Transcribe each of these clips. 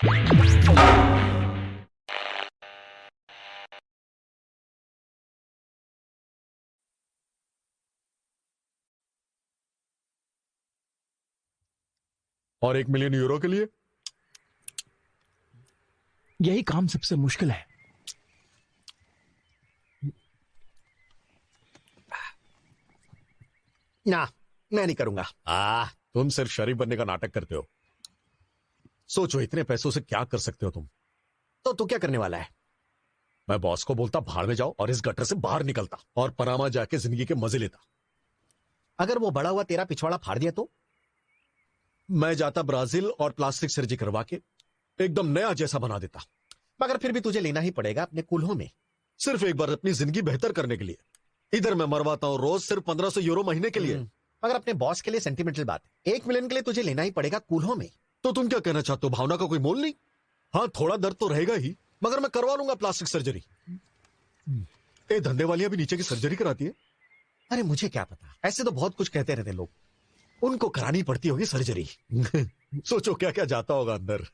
और 1 million euro के लिए? यही काम सबसे मुश्किल है। ना, मैं नहीं करूंगा। तुम सिर्फ शरीफ बनने का नाटक करते हो। सोचो इतने पैसों से क्या कर सकते हो तुम। तो तू क्या करने वाला है? मैं बॉस को बोलता भाड़ में जाओ और इस गटर से बाहर निकलता और पनामा जाके जिंदगी के मजे लेता। अगर वो बड़ा हुआ तेरा पिछवाड़ा फाड़ दिया तो? मैं जाता ब्राजील और प्लास्टिक सर्जरी करवा के एकदम नया जैसा बना देता। मगर फिर भी तुझे लेना ही पड़ेगा अपने कुल्हों में, सिर्फ एक बार अपनी जिंदगी बेहतर करने के लिए। इधर मैं मरवाता हूँ रोज सिर्फ 1500 यूरो महीने के लिए। मगर अपने बॉस के लिए सेंटिमेंटल बात है। 1 मिलियन के लिए तुझे लेना ही पड़ेगा कुल्हों में। तो तुम क्या कहना चाहते हो? भावना का कोई मोल नहीं? हाँ, थोड़ा दर्द तो रहेगा ही, मगर मैं करवा लूंगा प्लास्टिक सर्जरी। ये धंधे वालियां भी नीचे की सर्जरी कराती है। अरे मुझे क्या पता, ऐसे तो बहुत कुछ कहते रहते लोग। उनको करानी पड़ती होगी सर्जरी। सोचो क्या क्या जाता होगा अंदर।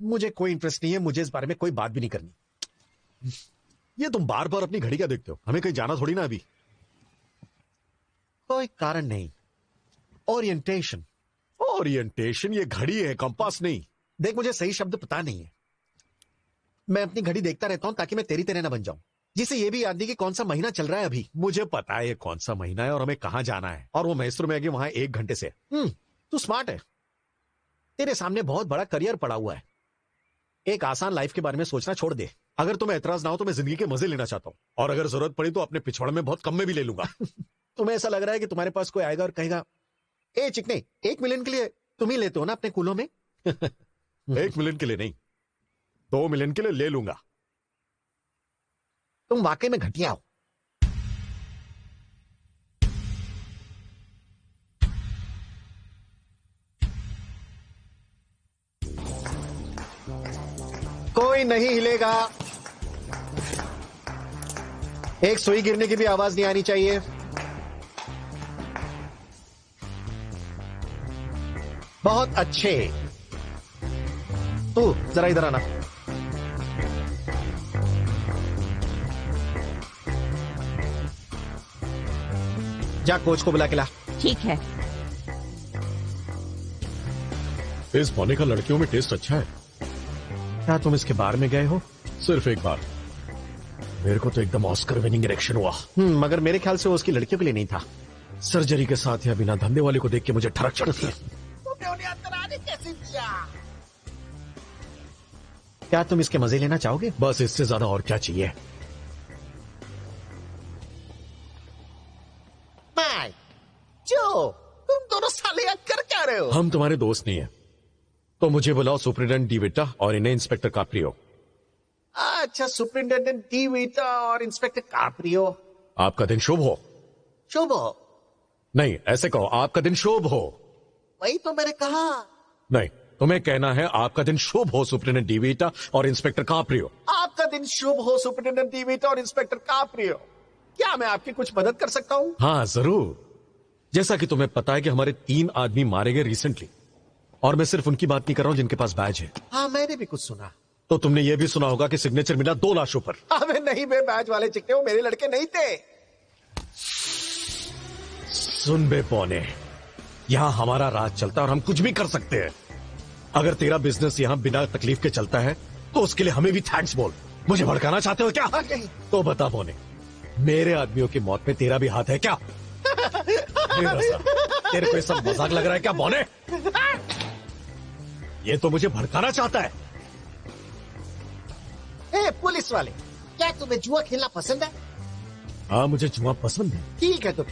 मुझे कोई इंटरेस्ट नहीं है, मुझे इस बारे में कोई बात भी नहीं करनी। ये तुम बार बार अपनी घड़ी क्या देखते हो? हमें कहीं जाना थोड़ी ना अभी। कोई कारण नहीं। ओरिएंटेशन। ओरिएंटेशन? ये घड़ी है, कंपास नहीं। देख, मुझे सही शब्द पता नहीं है। मैं अपनी घड़ी देखता रहता हूं ताकि मैं तेरी तरह ना बन जाऊं, जिसे ये भी याद नहीं कि कौन सा महीना चल रहा है अभी। मुझे पता है ये कौन सा महीना है और हमें कहां जाना है, और वो मैसूर में आगे वहां 1 घंटे से। तू स्मार्ट है। तेरे सामने बहुत बड़ा करियर पड़ा हुआ है। एक आसान लाइफ के बारे में सोचना छोड़ दे। अगर तुम्हें एतराज ना हो तो मैं जिंदगी के मजे लेना चाहता हूं, और अगर जरूरत पड़ी तो अपने पिछवाड़े में बहुत कम में भी ले लूंगा। तुम्हें ऐसा लग रहा है कि तुम्हारे पास कोई आएगा और कहेगा, ए चिकने, 1 मिलियन के लिए तुम ही लेते हो ना अपने कुलों में? 1 मिलियन के लिए नहीं, 2 मिलियन के लिए ले लूंगा। तुम वाकई में घटिया हो। कोई नहीं हिलेगा। एक सुई गिरने की भी आवाज नहीं आनी चाहिए। बहुत अच्छे। तू जरा इधर आना। जा कोच को बुला के ला। ठीक है। इस पौने का लड़कियों में टेस्ट अच्छा है। क्या तुम इसके बार में गए हो? सिर्फ एक बार। मेरे को तो एकदम ऑस्कर विनिंग इरेक्शन हुआ। मगर मेरे ख्याल से वो उसकी लड़कियों के लिए नहीं था। सर्जरी के साथ या बिना धंधे वाले को देख के मुझे ठरक चढ़ती है। तुमने उन्हें अंदर आने कैसे दिया? क्या तुम इसके मजे लेना चाहोगे? बस इससे ज्यादा और क्या चाहिए। जो तुम दोनों साले यहाँ कर क्या रहे हो? हम तुम्हारे दोस्त नहीं है, तो मुझे बुलाओ सुपरिटेंडेंट डी विटा और इन्हें इंस्पेक्टर काप्रियो। अच्छा, सुपरिटेंडेंट डी विटा और इंस्पेक्टर काप्रियो। आपका दिन शुभ हो। शुभ हो? नहीं, ऐसे कहो, आपका दिन शुभ हो। वही तो मैंने कहा। नहीं, तुम्हें कहना है आपका दिन शुभ हो सुपरिटेंडेंट डी विटा और इंस्पेक्टर काप्रियो। आपका दिन शुभ हो सुपरिटेंडेंट डी विटा और इंस्पेक्टर काप्रियो। क्या मैं आपकी कुछ मदद कर सकता हूँ? हाँ जरूर। जैसा कि तुम्हें पता है कि हमारे 3 आदमी मारे गए रिसेंटली, और मैं सिर्फ उनकी बात नहीं कर रहा हूं जिनके पास बैज है। हाँ, मैंने भी कुछ सुना। तो तुमने ये भी सुना होगा कि सिग्नेचर मिला 2 लाशों पर। अबे नहीं बे, बैज वाले चिकने वो मेरे लड़के नहीं थे। सुन बे पौने, यहां हमारा राज चलता है और हम कुछ भी कर सकते हैं। अगर तेरा बिजनेस यहां बिना तकलीफ के चलता है तो उसके लिए हमें भी थैंक्स बोल। मुझे भड़काना चाहते हो क्या? तो बता पौने, मेरे आदमियों की मौत में तेरा भी हाथ है क्या? तेरे को ये सब मजाक लग रहा है क्या बोने? ये तो मुझे भड़काना चाहता है। ए पुलिस वाले, क्या तुम्हें जुआ खेलना पसंद है? हाँ, मुझे जुआ पसंद है। ठीक है, तो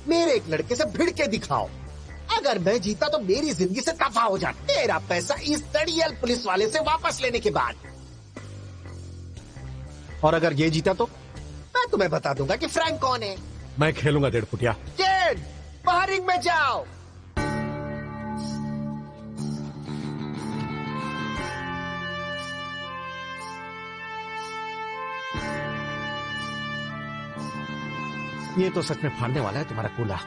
मेरे एक लड़के से भिड़ के दिखाओ। अगर मैं जीता तो मेरी जिंदगी से दफा हो जाए। तेरा पैसा इस दड़ियल पुलिस वाले से वापस लेने के बाद। और अगर ये जीता तो मैं तुम्हें बता दूंगा कि फ्रैंक कौन है। मैं खेलूंगा 1.5 फुटिया। डेड, बाहर रिंग में जाओ। ये तो सच में फाड़ने वाला है तुम्हारा कूला,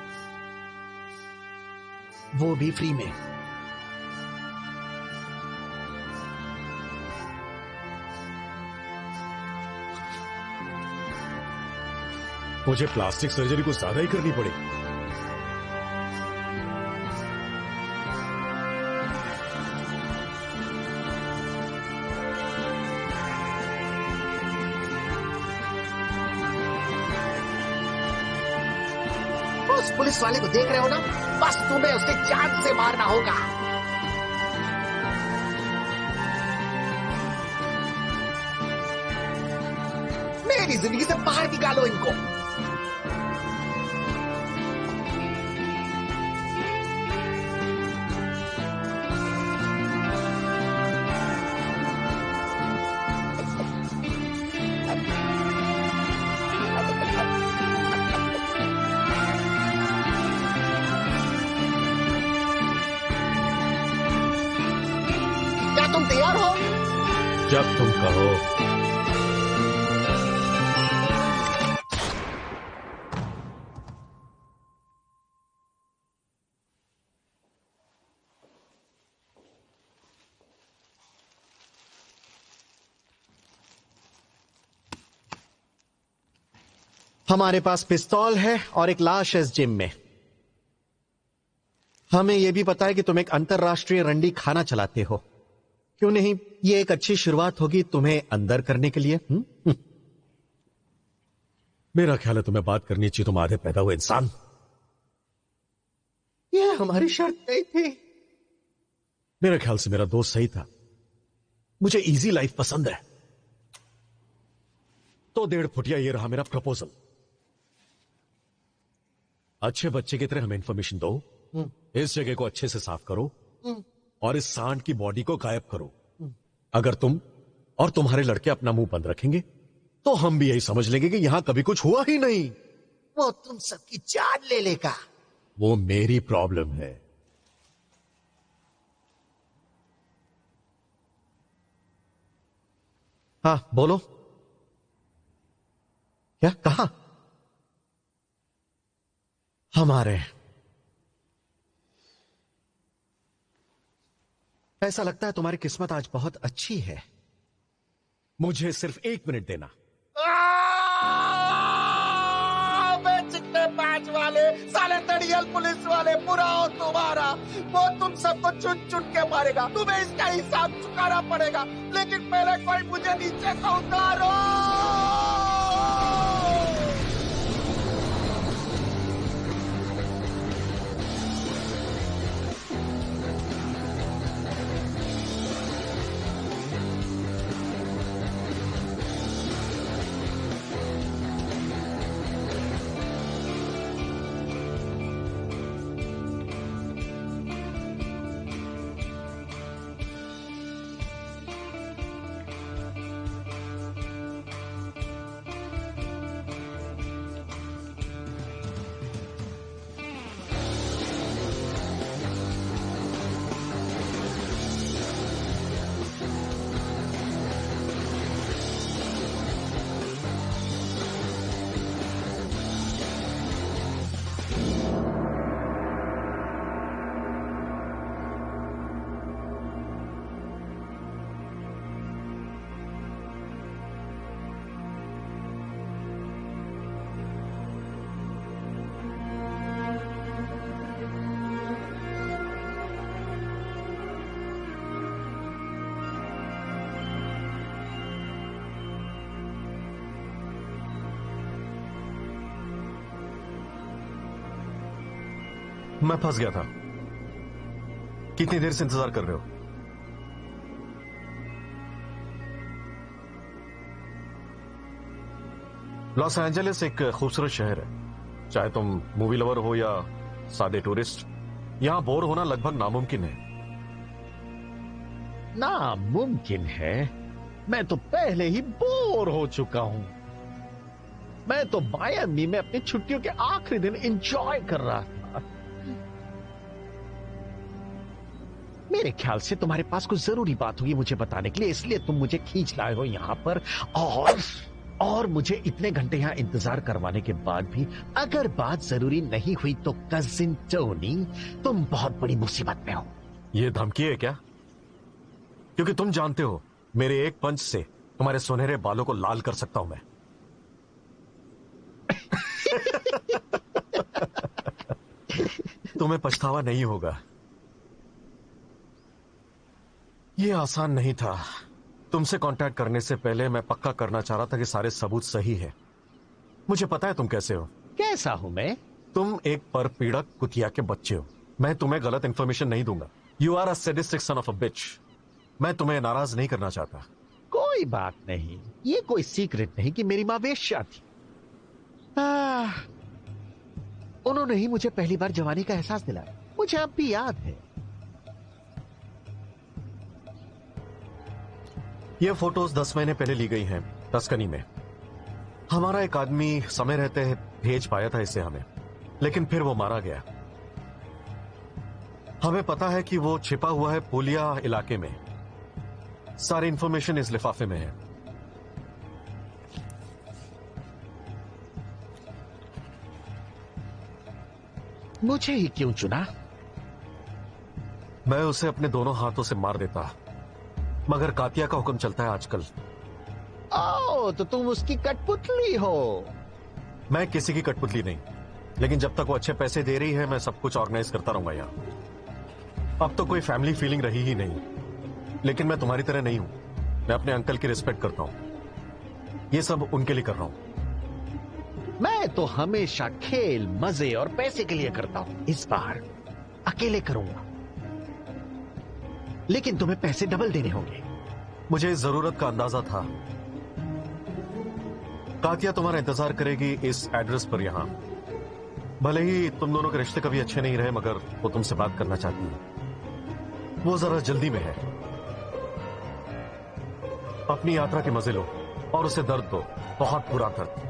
वो भी फ्री में। मुझे प्लास्टिक सर्जरी कुछ ज्यादा ही करनी पड़ेगी। उस पुलिस वाले को देख रहे हो ना, बस तुम्हें उसे जान से मारना होगा। मेरी जिंदगी से बाहर निकालो इनको। क्या तुम तैयार हो? जब तुम कहो। हमारे पास पिस्तौल है और एक लाश है इस जिम में। हमें यह भी पता है कि तुम एक अंतरराष्ट्रीय रंडी खाना चलाते हो। क्यों नहीं, ये एक अच्छी शुरुआत होगी तुम्हें अंदर करने के लिए। मेरा ख्याल है तुम्हें बात करनी चाहिए, तुम आधे पैदा हुए इंसान। ये हमारी शर्त नहीं थी। मेरे ख्याल से मेरा दोस्त सही था। मुझे इजी लाइफ पसंद है। तो 1.5 फुटिया ये रहा मेरा प्रपोजल। अच्छे बच्चे की तरह हमें इंफॉर्मेशन दो, इस जगह को अच्छे से साफ करो और इस सांड की बॉडी को गायब करो। अगर तुम और तुम्हारे लड़के अपना मुंह बंद रखेंगे तो हम भी यही समझ लेंगे कि यहां कभी कुछ हुआ ही नहीं। वो तुम सबकी जान ले लेगा। वो मेरी प्रॉब्लम है। हाँ बोलो, क्या कहा? हमारे ऐसा लगता है तुम्हारी किस्मत आज बहुत अच्छी है। मुझे सिर्फ 1 मिनट देना। चिकने पैच वाले साले तड़ियल पुलिस वाले, बुरा हो तुम्हारा। वो तुम सबको चुन चुन के मारेगा, तुम्हें इसका हिसाब चुकाना पड़ेगा। लेकिन पहले कोई मुझे नीचे से उतारो। मैं फंस गया था। कितनी देर से इंतजार कर रहे हो? लॉस एंजलिस एक खूबसूरत शहर है। चाहे तुम मूवी लवर हो या सादे टूरिस्ट, यहां बोर होना लगभग नामुमकिन है। नामुमकिन है? मैं तो पहले ही बोर हो चुका हूं। मैं तो मायामी में अपनी छुट्टियों के आखिरी दिन एंजॉय कर रहा था। मेरे ख्याल से तुम्हारे पास कुछ जरूरी बात होगी मुझे बताने के लिए, इसलिए तुम मुझे खींच लाए हो यहां पर। और मुझे इतने घंटे यहां इंतजार करवाने के बाद भी अगर बात जरूरी नहीं हुई तो कजिन टोनी, तुम बहुत बड़ी मुसीबत में हो। यह धमकी है क्या? क्योंकि तुम जानते हो मेरे एक पंच से तुम्हारे सुनहरे बालों को लाल कर सकता हूं मैं। तुम्हें पछतावा नहीं होगा। ये आसान नहीं था। तुमसे कांटेक्ट करने से पहले मैं पक्का करना चाह रहा था कि सारे सबूत सही है। मुझे पता है तुम कैसे हो। कैसा हूं मैं? तुम एक परपीड़क कुतिया के बच्चे हो। मैं तुम्हें गलत इंफॉर्मेशन नहीं दूंगा। You are a sadistic son of a bitch. मैं तुम्हें नाराज नहीं करना चाहता। कोई बात नहीं, ये कोई सीक्रेट नहीं कि मेरी मां वेश्या थी। उन्होंने ही मुझे पहली बार जवानी का एहसास दिलाया। मुझे अब भी याद है। ये फोटोज 10 महीने पहले ली गई हैं टस्कनी में। हमारा एक आदमी समय रहते भेज पाया था इसे हमें, लेकिन फिर वो मारा गया। हमें पता है कि वो छिपा हुआ है पुलिया इलाके में। सारी इंफॉर्मेशन इस लिफाफे में है। मुझे ही क्यों चुना? मैं उसे अपने दोनों हाथों से मार देता, मगर कातिया का हुक्म चलता है आजकल। ओ, तो तुम उसकी कठपुतली हो। मैं किसी की कठपुतली नहीं, लेकिन जब तक वो अच्छे पैसे दे रही है मैं सब कुछ ऑर्गेनाइज करता रहूंगा यहाँ। अब तो कोई फैमिली फीलिंग रही ही नहीं, लेकिन मैं तुम्हारी तरह नहीं हूं। मैं अपने अंकल की रिस्पेक्ट करता हूं। ये सब उनके लिए कर रहा हूं। मैं तो हमेशा खेल, मजे और पैसे के लिए करता हूं। इस बार अकेले करूंगा, लेकिन तुम्हें पैसे डबल देने होंगे। मुझे इस जरूरत का अंदाजा था। कातिया तुम्हारा इंतजार करेगी इस एड्रेस पर यहां। भले ही तुम दोनों के रिश्ते कभी अच्छे नहीं रहे, मगर वो तुमसे बात करना चाहती है। वो जरा जल्दी में है। अपनी यात्रा के मजे लो और उसे दर्द दो, बहुत बुरा दर्द।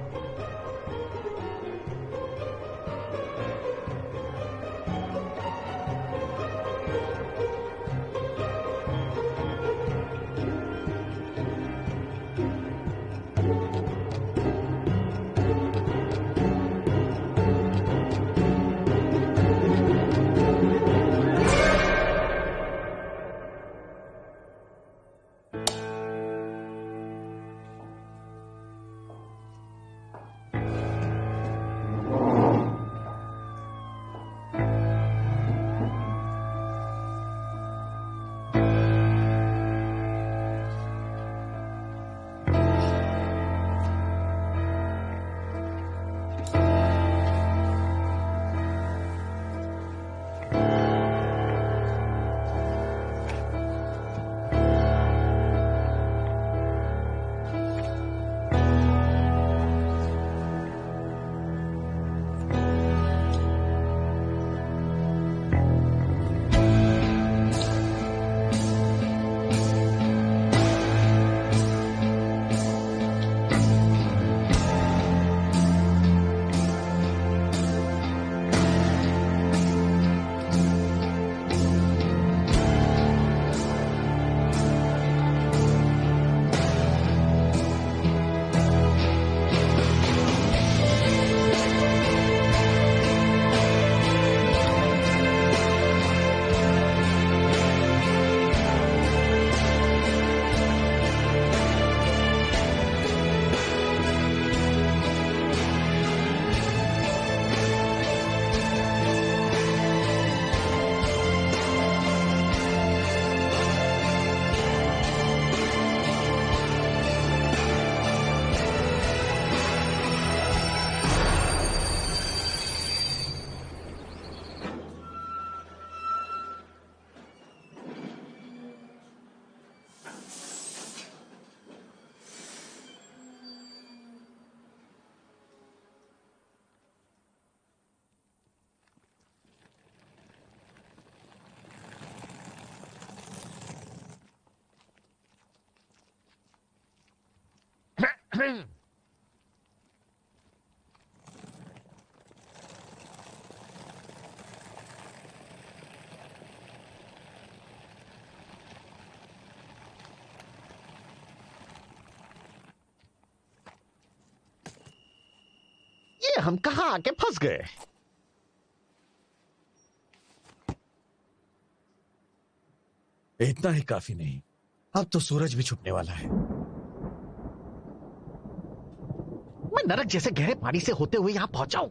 ये हम कहां आके फंस गए? इतना ही काफी नहीं, अब तो सूरज भी छुपने वाला है। मैं नरक जैसे गहरे पानी से होते हुए यहां पहुंचा हूं।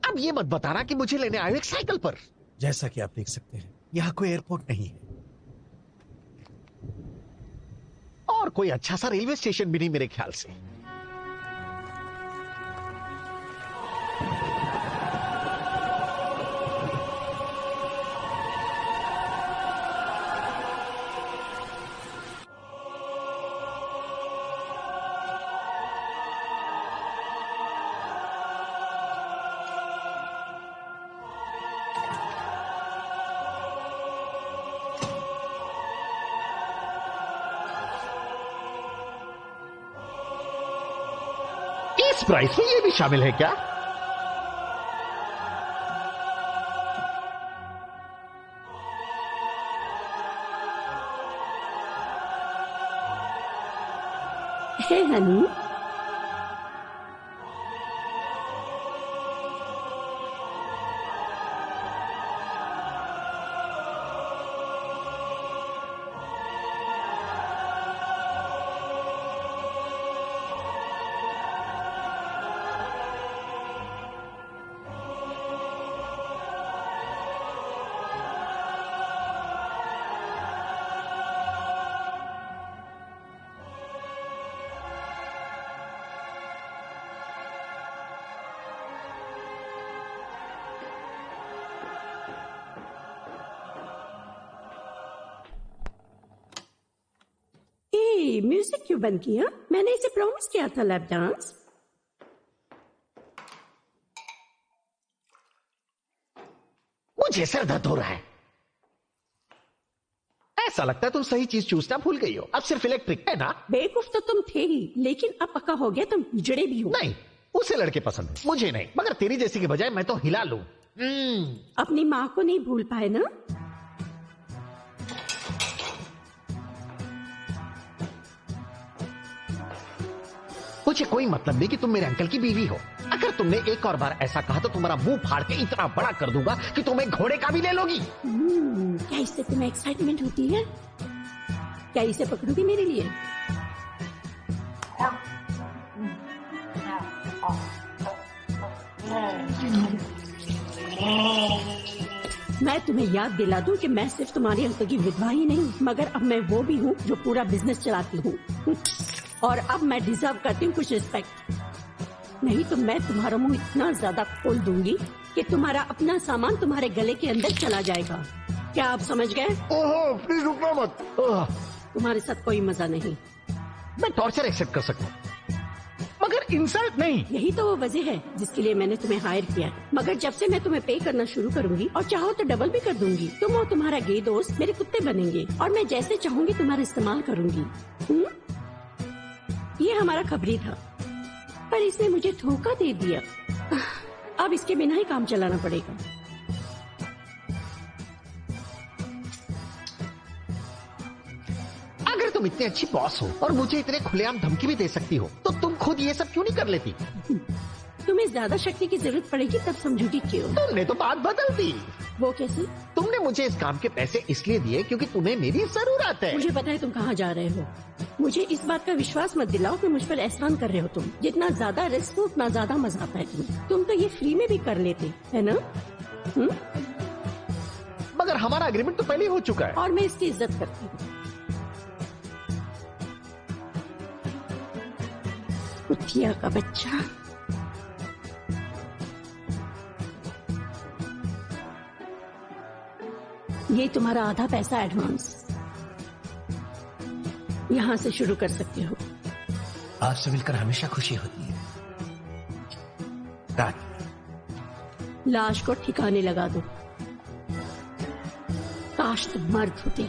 अब ये मत बताना कि मुझे लेने आए हो एक साइकिल पर। जैसा कि आप देख सकते हैं, यहाँ कोई एयरपोर्ट नहीं है। और कोई अच्छा सा रेलवे स्टेशन भी नहीं मेरे ख्याल से। इस प्राइस में ये भी शामिल है क्या? है हनी, म्यूजिक क्यों बंद किया? मैंने इसे प्रॉमिस किया था लैप डांस। मुझे सर दर्द हो रहा है। ऐसा लगता है तुम सही चीज चूसना भूल गई हो। अब सिर्फ इलेक्ट्रिक है ना? बेवकूफ तो तुम थे ही, लेकिन अब पक्का हो गया तुम हिजड़े भी हो। नहीं, उसे लड़के पसंद है, मुझे नहीं। मगर तेरी जैसी के बजाय मैं तो हिला लूं। अपनी माँ को नहीं भूल पाए ना? मुझे कोई मतलब नहीं कि तुम मेरे अंकल की बीवी हो। अगर तुमने एक और बार ऐसा कहा तो तुम्हारा मुंह फाड़ के इतना बड़ा कर दूंगा कि तुम एक घोड़े का भी ले लोगी। क्या इससे तुम्हें एक्साइटमेंट होती है? क्या इसे पकड़ोगी मेरे लिए? मैं तुम्हें याद दिला दूं कि मैं सिर्फ तुम्हारे अंकल की विधवा ही नहीं, मगर अब मैं वो भी हूँ जो पूरा बिजनेस चलाती हूँ। और अब मैं डिजर्व करती हूँ कुछ रिस्पेक्ट। नहीं तो मैं तुम्हारा मुंह इतना ज्यादा खोल दूंगी कि तुम्हारा अपना सामान तुम्हारे गले के अंदर चला जाएगा। क्या आप समझ गए? ओहो, प्लीज रुकना मत। तुम्हारे साथ कोई मजा नहीं। मैं टॉर्चर एक्सेप्ट कर सकता हूँ, मगर इंसल्ट नहीं। यही तो वो वजह है जिसके लिए मैंने तुम्हें हायर किया। मगर जब से मैं तुम्हें पे करना शुरू करूंगी, और चाहो तो डबल भी कर दूंगी, तुम और तुम्हारा गे दोस्त मेरे कुत्ते बनेंगे और मैं जैसे चाहूंगी तुम्हारा इस्तेमाल करूंगी। ये हमारा खबरी था, पर इसने मुझे धोखा दे दिया। अब इसके बिना ही काम चलाना पड़ेगा। अगर तुम इतनी अच्छी बॉस हो और मुझे इतने खुलेआम धमकी भी दे सकती हो, तो तुम खुद ये सब क्यों नहीं कर लेती? तुम्हें ज्यादा शक्ति की जरूरत पड़ेगी तब समझोगी क्यों। तुमने तो बात बदल दी। वो कैसे? तुमने मुझे इस काम के पैसे इसलिए दिए क्योंकि तुम्हें मेरी जरूरत है। मुझे पता है तुम कहाँ जा रहे हो। मुझे इस बात का विश्वास मत दिलाओ कि मुझ पर एहसान कर रहे हो तुम। जितना ज्यादा रिस्क हो उतना ज्यादा मजा आता है तुम्हें। तुम तो ये फ्री में भी कर लेते है ना? मगर हमारा एग्रीमेंट तो पहले ही हो चुका है। और मैं इसकी इज्जत करती हूँ। कुतिया का बच्चा। ये तुम्हारा आधा पैसा एडवांस। यहाँ से शुरू कर सकते हो। आपसे मिलकर हमेशा खुशी होती है। लाश को ठिकाने लगा दो। काश तुम मर्द होते।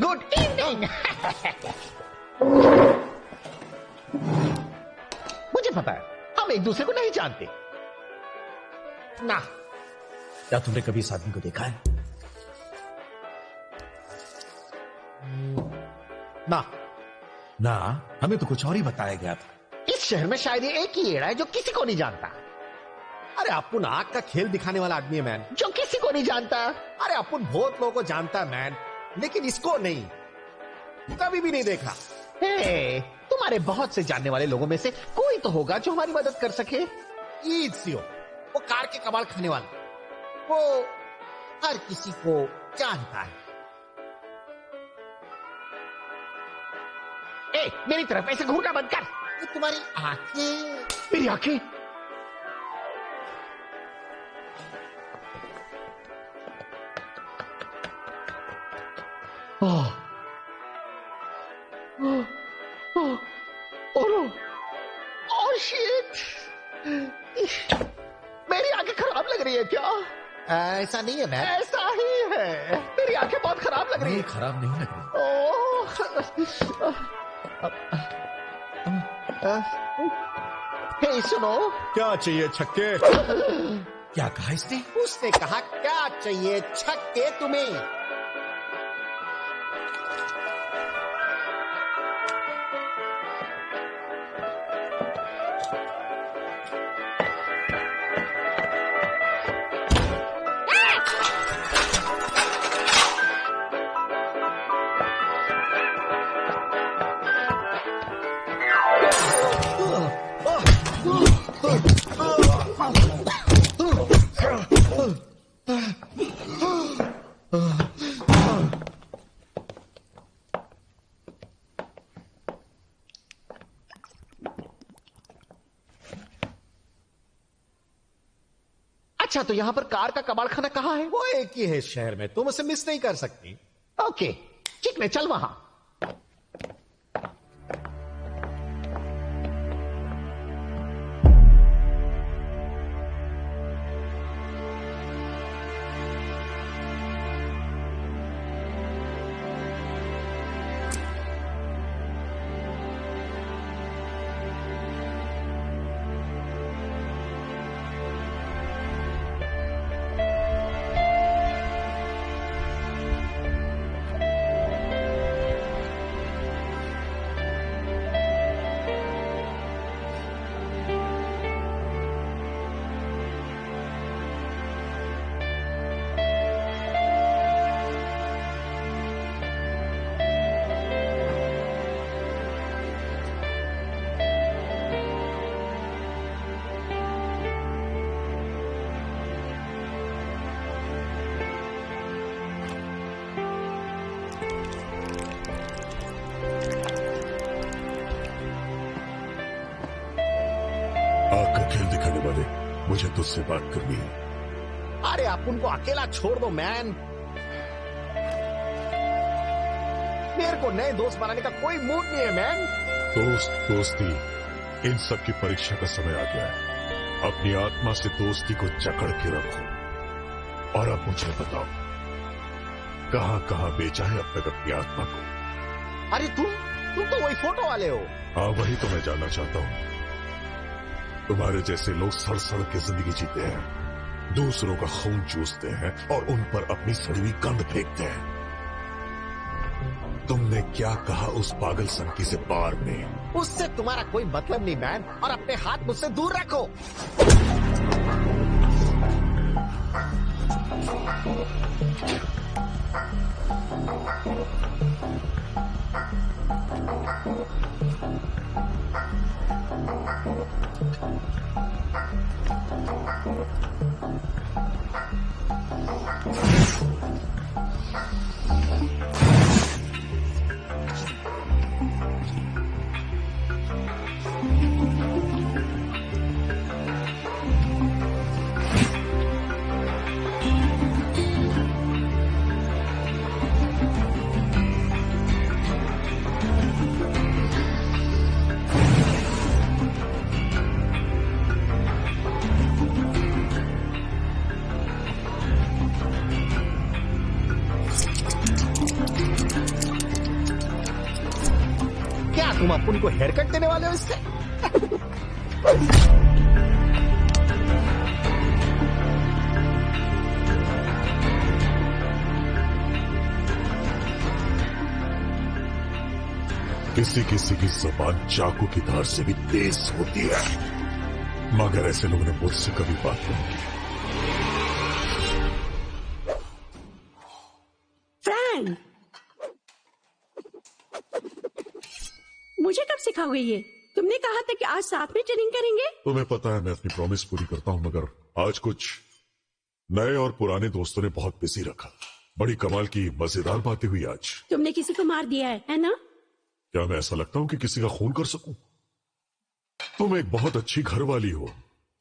Good evening. मुझे पता है हम एक दूसरे को नहीं जानते। ना, क्या तुमने कभी इस आदमी को देखा है? ना, ना, हमें तो कुछ और ही बताया गया था। इस शहर में शायद ये एक ही एड़ा है जो किसी को नहीं जानता, अरे अपुन आग का खेल दिखाने वाला आदमी है मैन। जो किसी को नहीं जानता। अरे अपुन बहुत लोगों को जानता है मैन, लेकिन इसको नहीं, कभी भी नहीं देखा। हे, तुम्हारे बहुत से जानने वाले लोगों में से कोई तो होगा जो हमारी मदद कर सके। ईद सियो, वो कार के कबाड़ खाने वाला, वो हर किसी को जानता है। ए, मेरी तरफ ऐसे घूरना बंद कर। ये तुम्हारी आंखें, मेरी आंखें। ओह, ओह, ओह, ओह, ओह शिट! मेरी आंखें खराब लग रही है क्या? ऐसा नहीं है मैन। ऐसा ही है, मेरी आंखें बहुत खराब लग रही नहीं, है। खराब नहीं लग रही। हे सुनो, क्या चाहिए छक्के? क्या कहा इसने? उसने कहा क्या चाहिए छक्के तुम्हें? अच्छा तो यहां पर कार का कबाड़ खाना कहाँ है? वो एक ही है शहर में, तुम उसे मिस नहीं कर सकती। ओके, ठीक है, चल वहां। आग का खेल दिखाने वाले, मुझे तुझसे बात करनी है। अरे अपुन को अकेला छोड़ दो मैन, मेरे को नए दोस्त बनाने का कोई मूड नहीं है मैन। दोस्ती, इन सब की परीक्षा का समय आ गया है। अपनी आत्मा से दोस्ती को जकड़ के रखो। और अब मुझे बताओ, कहां कहां बेचा है अब तक अपनी आत्मा को? अरे तुम तो वही फोटो वाले हो। हाँ, वही तो मैं जानना चाहता हूं। तुम्हारे जैसे लोग सड़ सड़ के जिंदगी जीते हैं, दूसरों का खून चूसते हैं और उन पर अपनी सड़वी गंध फेंकते हैं। तुमने क्या कहा उस पागल संकी से बार में? उससे तुम्हारा कोई मतलब नहीं मैन, और अपने हाथ मुझसे दूर रखो। तुम अपुन को हेयर कट देने वाले हो इससे? किसी किसी की जबान चाकू की धार से भी तेज होती है, मगर ऐसे लोगों ने मुझसे कभी बात नहीं की। फ्रैंक, मुझे कब सिखाओगे ये? तुमने कहा था कि आज साथ में ट्रेनिंग करेंगे। तुम्हें पता है मैं अपनी प्रॉमिस पूरी करता हूं, मगर आज कुछ नए और पुराने दोस्तों ने बहुत बिजी रखा। बड़ी कमाल की मजेदार बातें हुई आज। तुमने किसी को मार दिया है ना? क्या मैं ऐसा लगता हूं कि किसी का खून कर सकूं? तुम एक बहुत अच्छी घरवाली हो।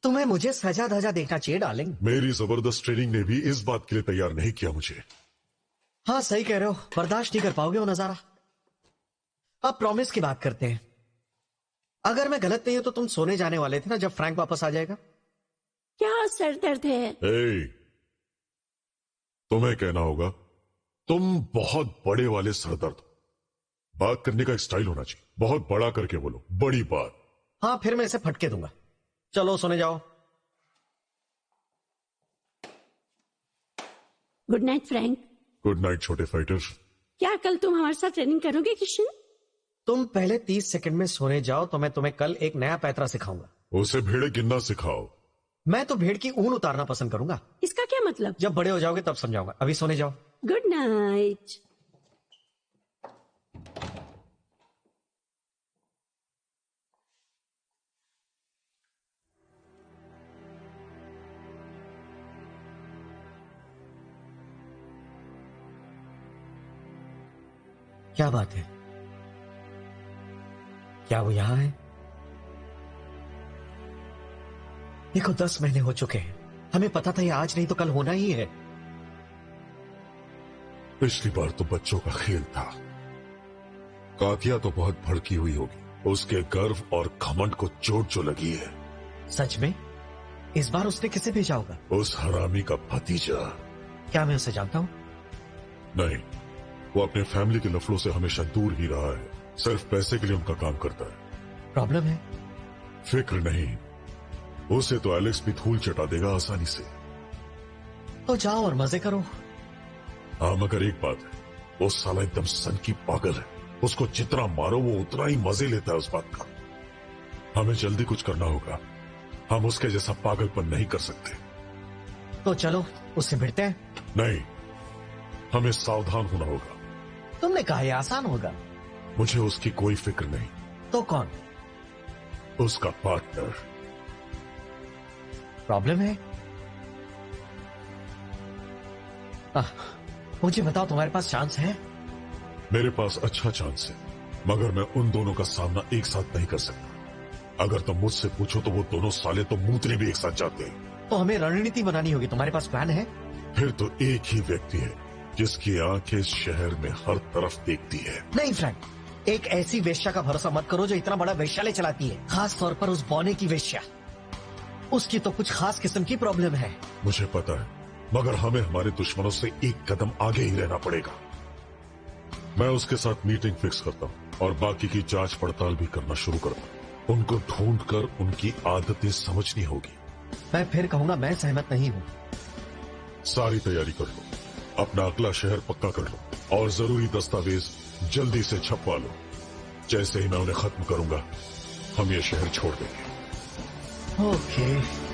तुम्हें मुझे सजा धजा देखना चाहिए डार्लिंग। मेरी जबरदस्त ट्रेनिंग ने भी इस बात के लिए तैयार नहीं किया मुझे। हाँ सही कह रहे हो, बर्दाश्त नहीं कर पाओगे वो नजारा। अब प्रॉमिस की बात करते हैं। अगर मैं गलत नहीं हूं तो तुम सोने जाने वाले थे ना जब फ्रैंक वापस आ जाएगा? क्या सर दर्द है? तुम्हें कहना होगा तुम बहुत बड़े वाले सरदर्द। बात करने का एक स्टाइल होना चाहिए, बहुत बड़ा करके बोलो, बड़ी बात। हाँ फिर मैं इसे फटके दूंगा। चलो सोने जाओ। Good Knight Frank. Good night छोटे फाइटर। क्या कल तुम हमारे साथ ट्रेनिंग करोगे किशन? तुम पहले 30 सेकंड में सोने जाओ तो मैं तुम्हें कल एक नया पैतरा सिखाऊंगा। उसे भेड़े गिनना सिखाओ। मैं तो भेड़ की ऊन उतारना पसंद करूंगा। इसका क्या मतलब? जब बड़े हो जाओगे तब समझाऊंगा, अभी सोने जाओ। Good night. क्या बात है? क्या वो यहां है? देखो 10 महीने हो चुके हैं, हमें पता था ये आज नहीं तो कल होना ही है। पिछली बार तो बच्चों का खेल था। कातिया तो बहुत भड़की हुई होगी, उसके गर्व और घमंड को चोट जो लगी है। सच में? इस बार उसने किसे भेजा होगा? उस हरामी का भतीजा। क्या मैं उसे जानता हूं? नहीं, वो अपने फैमिली के लफड़ों से हमेशा दूर ही रहा है, सिर्फ पैसे के लिए उनका काम करता है। प्रॉब्लम है? फिक्र नहीं, उसे तो एलेक्स भी धूल चटा देगा आसानी से। तो जाओ और मजे करो। हाँ मगर एक बात है, वो साला एकदम सन की पागल है। उसको जितना मारो वो उतना ही मजे लेता है उस बात का। हमें जल्दी कुछ करना होगा, हम उसके जैसा पागलपन नहीं कर सकते। तो चलो उससे भिड़ते हैं। नहीं, हमें सावधान होना होगा। तुमने कहा यह आसान होगा। मुझे उसकी कोई फिक्र नहीं। तो कौन? उसका पार्टनर। प्रॉब्लम है? मुझे बताओ तुम्हारे पास चांस है? मेरे पास अच्छा चांस है, मगर मैं उन दोनों का सामना एक साथ नहीं कर सकता। अगर तुम मुझसे पूछो तो वो दोनों साले तो मूतने भी एक साथ जाते हैं। तो हमें रणनीति बनानी होगी। तुम्हारे पास प्लान है? फिर तो एक ही व्यक्ति है जिसकी आंखें शहर में हर तरफ देखती है। नहीं फ्रैंक, एक ऐसी वेश्या का भरोसा मत करो जो इतना बड़ा वेश्यालय चलाती है, खास तौर पर उस बौने की वेश्या। उसकी तो कुछ खास किस्म की प्रॉब्लम है। मुझे पता है, मगर हमें हमारे दुश्मनों से एक कदम आगे ही रहना पड़ेगा। मैं उसके साथ मीटिंग फिक्स करता हूँ और बाकी की जांच पड़ताल भी करना शुरू करता हूँ। उनको ढूंढकर उनकी आदतें समझनी होगी। मैं फिर कहूंगा मैं सहमत नहीं हूँ। सारी तैयारी कर लो, अपना अगला शहर पक्का कर लो और जरूरी दस्तावेज जल्दी से छपवा लो। जैसे ही मैं उन्हें खत्म करूंगा हम ये शहर छोड़ देंगे। ओके।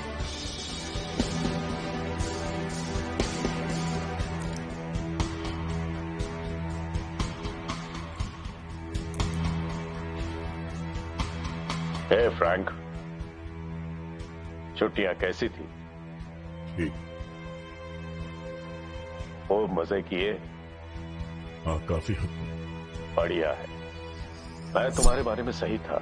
हे फ्रैंक, छुट्टियां कैसी थी? ठीक। वो मजे किए? हाँ काफी हद तक। बढ़िया है। मैं तुम्हारे बारे में सही था।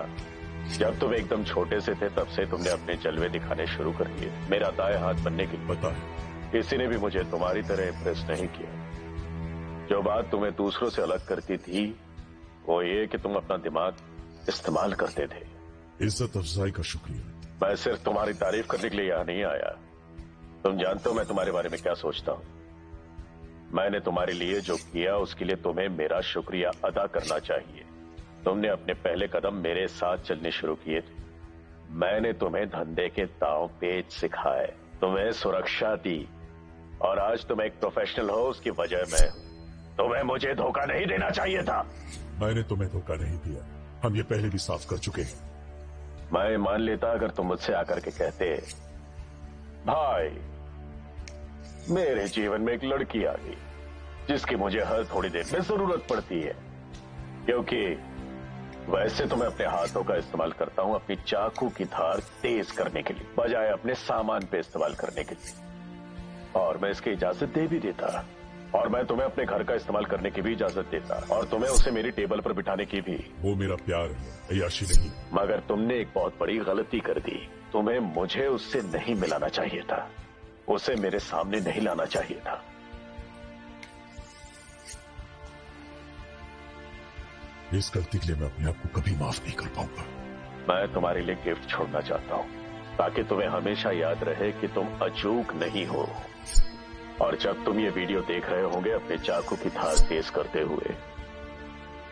जब तुम एकदम छोटे से थे तब से तुमने अपने जलवे दिखाने शुरू कर दिए, मेरा दाएं हाथ बनने की। पता है, किसी ने भी मुझे तुम्हारी तरह इम्प्रेस नहीं किया। जो बात तुम्हें दूसरों से अलग करती थी वो ये कि तुम अपना दिमाग इस्तेमाल करते थे। इज्जत अफजाई का शुक्रिया। मैं सिर्फ तुम्हारी तारीफ करने के लिए यहां नहीं आया। तुम जानते हो मैं तुम्हारे बारे में क्या सोचता हूं। मैंने तुम्हारे लिए जो किया उसके लिए तुम्हें मेरा शुक्रिया अदा करना चाहिए। तुमने अपने पहले कदम मेरे साथ चलने शुरू किए थे। मैंने तुम्हें धंधे के दांव पेच सिखाए, तुम्हें सुरक्षा दी, और आज तुम एक प्रोफेशनल हो उसकी वजह मैं हूं। तुम्हें मुझे धोखा नहीं देना चाहिए था। मैंने तुम्हें धोखा नहीं दिया, हम ये पहले भी साफ कर चुके हैं। मैं मान लेता अगर तुम मुझसे आकर के कहते, भाई मेरे जीवन में एक लड़की आ गई जिसकी मुझे हर थोड़ी देर में जरूरत पड़ती है, क्योंकि वैसे तो मैं अपने हाथों का इस्तेमाल करता हूं अपनी चाकू की धार तेज करने के लिए, बजाय अपने सामान पे इस्तेमाल करने के लिए, और मैं इसकी इजाजत दे भी देता, और मैं तुम्हें अपने घर का इस्तेमाल करने की भी इजाजत देता, और तुम्हें उसे मेरी टेबल पर बिठाने की भी। वो मेरा प्यार है, अय्याशी नहीं। मगर तुमने एक बहुत बड़ी गलती कर दी। तुम्हें मुझे उससे नहीं मिलाना चाहिए था, उसे मेरे सामने नहीं लाना चाहिए था। इस गलती के लिए मैं अपने आप को कभी माफ नहीं कर पाऊंगा। मैं तुम्हारे लिए गिफ्ट छोड़ना चाहता हूं, ताकि तुम्हें हमेशा याद रहे कि तुम अचूक नहीं हो। और जब तुम ये वीडियो देख रहे होंगे अपने चाकू की धार तेज करते हुए,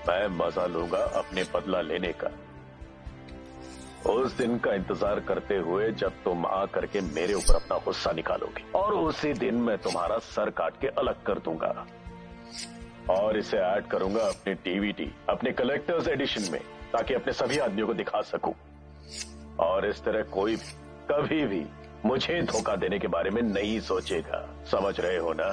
मैं मजा लूंगा अपने बदला लेने का, उस दिन का इंतजार करते हुए जब तुम आ करके मेरे ऊपर अपना गुस्सा निकालोगे, और उसी दिन मैं तुम्हारा सर काट के अलग कर दूंगा, और इसे ऐड करूंगा अपने डीवीडी, अपने कलेक्टर्स एडिशन में, ताकि अपने सभी आदमियों को दिखा सकूं। और इस तरह कोई कभी भी मुझे धोखा देने के बारे में नहीं सोचेगा। समझ रहे हो ना?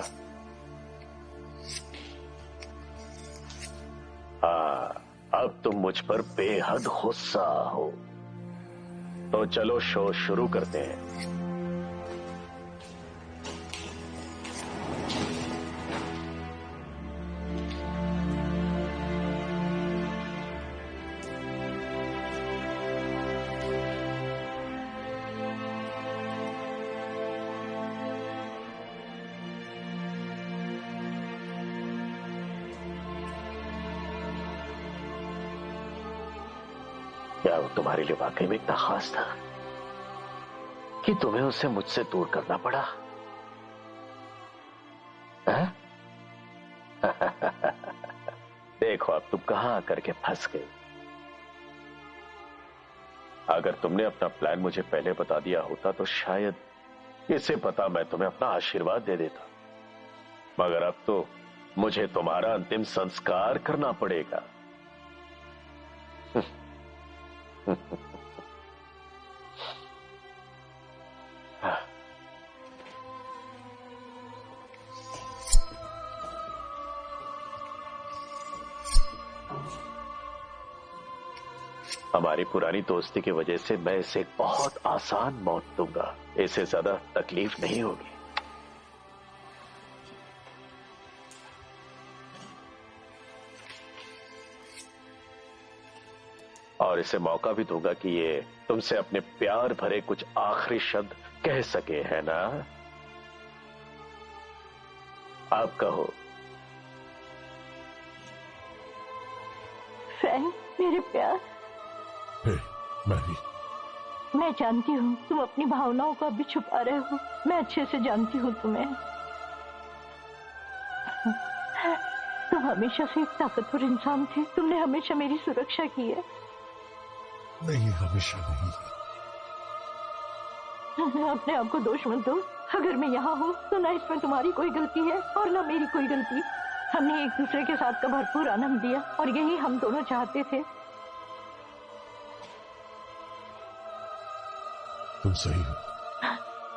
हाँ, अब तुम मुझ पर बेहद गुस्सा हो, तो चलो शो शुरू करते हैं। क्या वो तुम्हारे लिए वाकई में इतना खास था कि तुम्हें उसे मुझसे दूर करना पड़ा? देखो अब तुम कहां आकर के फंस गए। अगर तुमने अपना प्लान मुझे पहले बता दिया होता तो शायद इसे पता मैं तुम्हें अपना आशीर्वाद दे देता, मगर अब तो मुझे तुम्हारा अंतिम संस्कार करना पड़ेगा। हमारी पुरानी दोस्ती की वजह से मैं इसे एक बहुत आसान मौत दूंगा, इसे ज्यादा तकलीफ नहीं होगी। और इसे मौका भी दूंगा कि ये तुमसे अपने प्यार भरे कुछ आखिरी शब्द कह सके, है ना? आप कहो। फ्रैंक, मेरे प्यार, मैरी, मैं जानती हूँ तुम अपनी भावनाओं को अभी छुपा रहे हो। मैं अच्छे से जानती हूँ तुम्हें। तुम हमेशा से एक ताकतवर इंसान थे। तुमने हमेशा मेरी सुरक्षा की है। नहीं, हमेशा नहीं। अपने आप को दोष मत दो। अगर मैं यहाँ हूँ तो ना इसमें तुम्हारी कोई गलती है और ना मेरी कोई गलती। हमने एक दूसरे के साथ का भरपूर आनंद दिया और यही हम दोनों चाहते थे। तुम सही हो।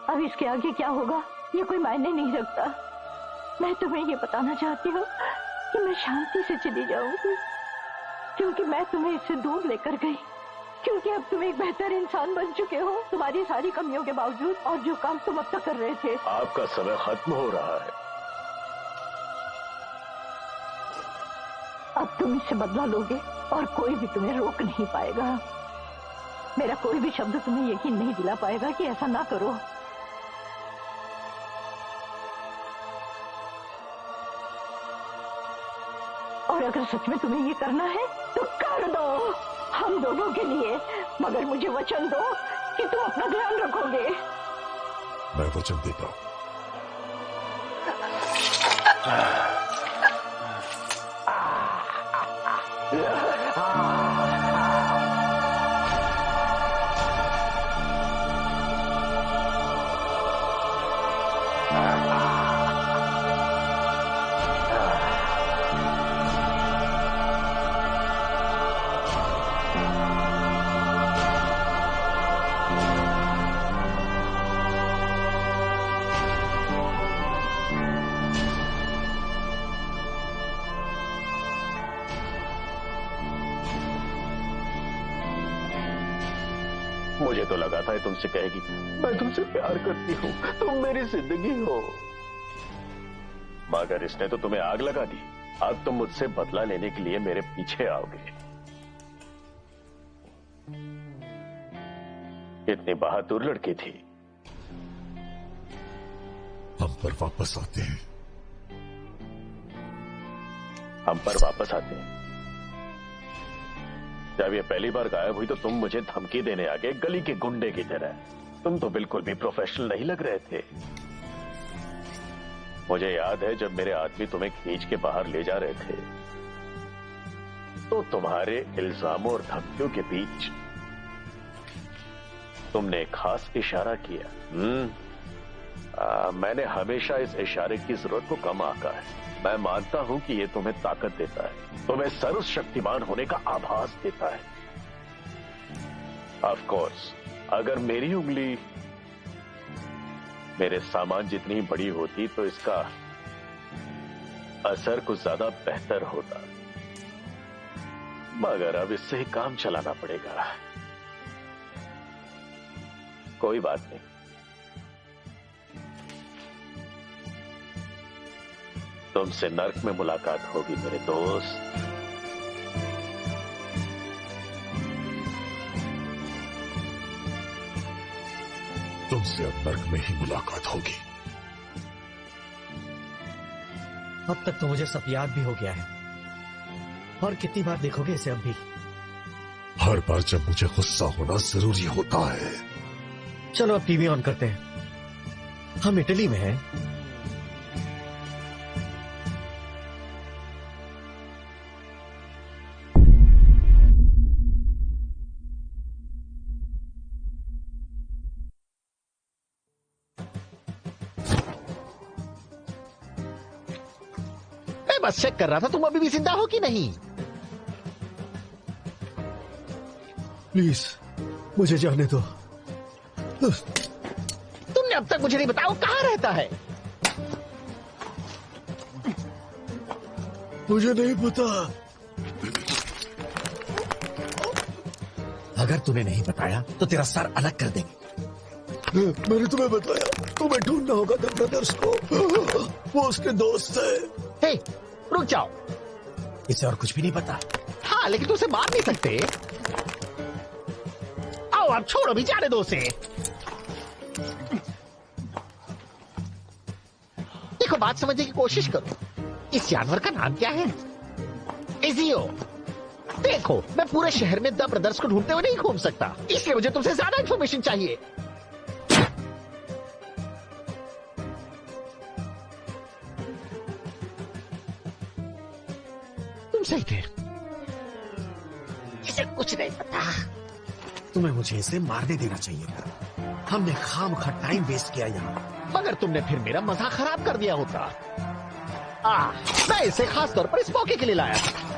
अब इसके आगे क्या होगा ये कोई मायने नहीं रखता। मैं तुम्हें ये बताना चाहती हूँ कि मैं शांति से चली जाऊंगी, क्योंकि मैं तुम्हें इससे दूर लेकर गई, क्योंकि अब तुम एक बेहतर इंसान बन चुके हो, तुम्हारी सारी कमियों के बावजूद, और जो काम तुम अब तक कर रहे थे। आपका समय खत्म हो रहा है। अब तुम इससे बदला लोगे और कोई भी तुम्हें रोक नहीं पाएगा। मेरा कोई भी शब्द तुम्हें यकीन नहीं दिला पाएगा कि ऐसा ना करो। और अगर सच में तुम्हें ये करना है तो कर दो, हम दोनों के लिए। मगर मुझे वचन दो कि तुम अपना ध्यान रखोगे। मैं वचन देता हूं। Ah! मुझे तो लगा था तुमसे कहेगी मैं तुमसे प्यार करती हूँ, तुम मेरी जिंदगी हो। मगर इसने तो तुम्हें आग लगा दी। अब तुम मुझसे बदला लेने के लिए मेरे पीछे आओगे। इतनी बहादुर लड़की थी। हम पर वापस आते हैं। हम पर वापस आते हैं। जब ये पहली बार गायब हुई तो तुम मुझे धमकी देने आ गए, गली के गुंडे की तरह। तुम तो बिल्कुल भी प्रोफेशनल नहीं लग रहे थे। मुझे याद है जब मेरे आदमी तुम्हें खींच के बाहर ले जा रहे थे तो तुम्हारे इल्जामों और धमकियों के बीच तुमने एक खास इशारा किया। मैंने हमेशा इस इशारे की जरूरत को कम आंका है। मैं मानता हूं कि यह तुम्हें ताकत देता है, तुम्हें सर्वशक्तिमान होने का आभास देता है। ऑफ कोर्स, अगर मेरी उंगली मेरे सामान जितनी बड़ी होती तो इसका असर कुछ ज्यादा बेहतर होता, मगर अब इससे ही काम चलाना पड़ेगा। कोई बात नहीं, तुमसे नर्क में मुलाकात होगी मेरे दोस्त। तुमसे अब नर्क में ही मुलाकात होगी। अब तक तो मुझे सब याद भी हो गया है। और कितनी बार देखोगे इसे अब भी? हर बार जब मुझे गुस्सा होना जरूरी होता है। चलो अब टीवी ऑन करते हैं। हम इटली में हैं। बस चेक कर रहा था तुम अभी भी जिंदा हो कि नहीं। प्लीज मुझे जाने दो। तुमने अब तक मुझे नहीं बताया वो कहां रहता है। मुझे नहीं पता। अगर तूने नहीं बताया तो तेरा सर अलग कर देंगे। मैंने तुम्हें बताया, तुम्हें ढूंढना होगा द ब्रदर्स को। वो उसके दोस्त है। हे, रुक जाओ। इसे और कुछ भी नहीं पता। हाँ, लेकिन तुम उसे मार नहीं सकते। आओ आप छोड़ो भी, जाने दो उसे। देखो, बात समझने की कोशिश करो। इस जानवर का नाम क्या है? इजियो। देखो, मैं पूरे शहर में द ब्रदर्स को ढूंढते हुए नहीं घूम सकता, इसलिए मुझे तुमसे ज्यादा इंफॉर्मेशन चाहिए। सही थे, इसे कुछ नहीं पता। तुम्हें मुझे इसे मारने देना चाहिए था। हमने खामखा टाइम वेस्ट किया यहाँ। मगर तुमने फिर मेरा मजाक खराब कर दिया होता। मैं इसे खास तौर पर इस मौके के लिए लाया था।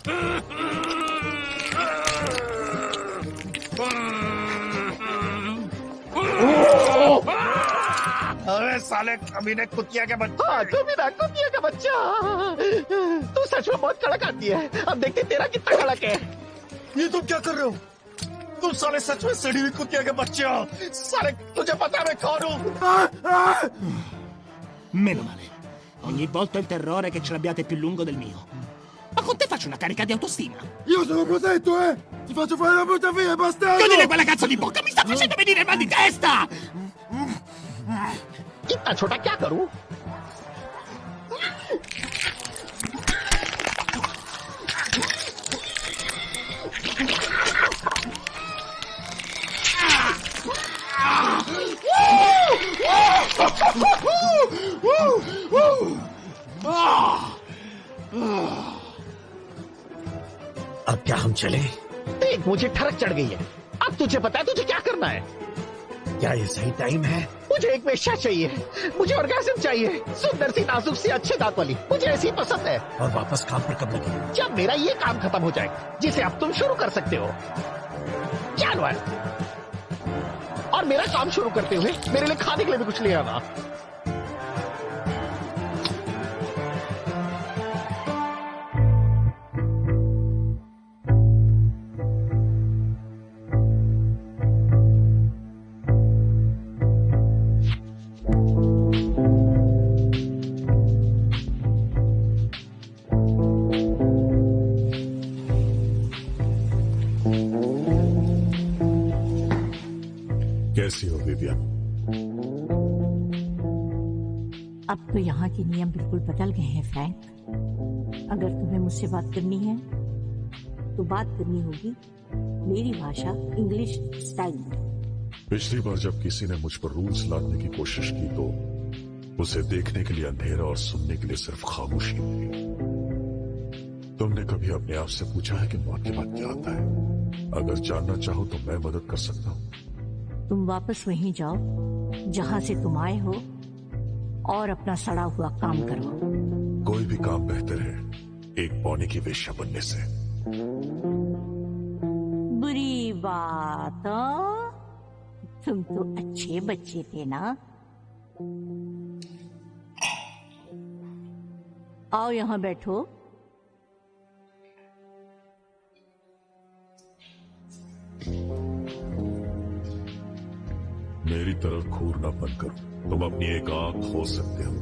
अरे साले कमीने कुतिया के बच्चे। हाँ, कमीना कुतिया का बच्चा। तू सच में बहुत कड़क आती है। अब देखते तेरा कितना कड़क है। ये तुम क्या कर रहे हो? तुम साले सच में सड़ी हुई कुतिया के बच्चे हो। साले तुझे पता है मैं कौन हूँ? Meno male. Ogni volta il terrore che ce l'abbiate più lungo del mio. Ma con te faccio una carica di autostima. Io sono protetto, eh! Ti faccio fare la brutta fine, bastardo! Chiudile quella cazzo di bocca, mi sta facendo venire il mal di testa! इतना छोटा क्या करूं? अब क्या हम चले? देख, मुझे ठरक चढ़ गई है। अब तुझे पता है तुझे क्या करना है? क्या ये सही टाइम है? मुझे एक वेश्या चाहिए। मुझे ऑर्गेज़म चाहिए। सुंदर सी, नाजुक सी, अच्छे दांत वाली। मुझे ऐसी पसंद है। और वापस काम पर कब लगे? जब मेरा ये काम खत्म हो जाए, जिसे अब तुम शुरू कर सकते हो। जानवर। और मेरा काम शुरू करते हुए मेरे लिए खाने के लिए भी कुछ ले आना। कैसी हो विवियन? अब तो यहाँ के नियम बिल्कुल बदल गए हैं फ्रैंक। अगर तुम्हें मुझसे बात करनी है तो बात करनी होगी मेरी भाषा इंग्लिश स्टाइल में। पिछली बार जब किसी ने मुझ पर रूल्स लादने की कोशिश की तो उसे देखने के लिए अंधेरा और सुनने के लिए सिर्फ खामोशी मिली। तुमने कभी अपने आप से पूछा है कि मौत के बाद क्या आता है? अगर जानना चाहो तो मैं मदद कर सकता हूँ। तुम वापस वहीं जाओ जहाँ से तुम आए हो और अपना सड़ा हुआ काम करो। कोई भी काम बेहतर है एक पौने की वेश्या बनने से। बुरी बात, हाँ? तुम तो अच्छे बच्चे थे ना। आओ यहाँ बैठो। मेरी तरफ घूर ना बंद करो। तुम अपनी एक आंख खो सकते हो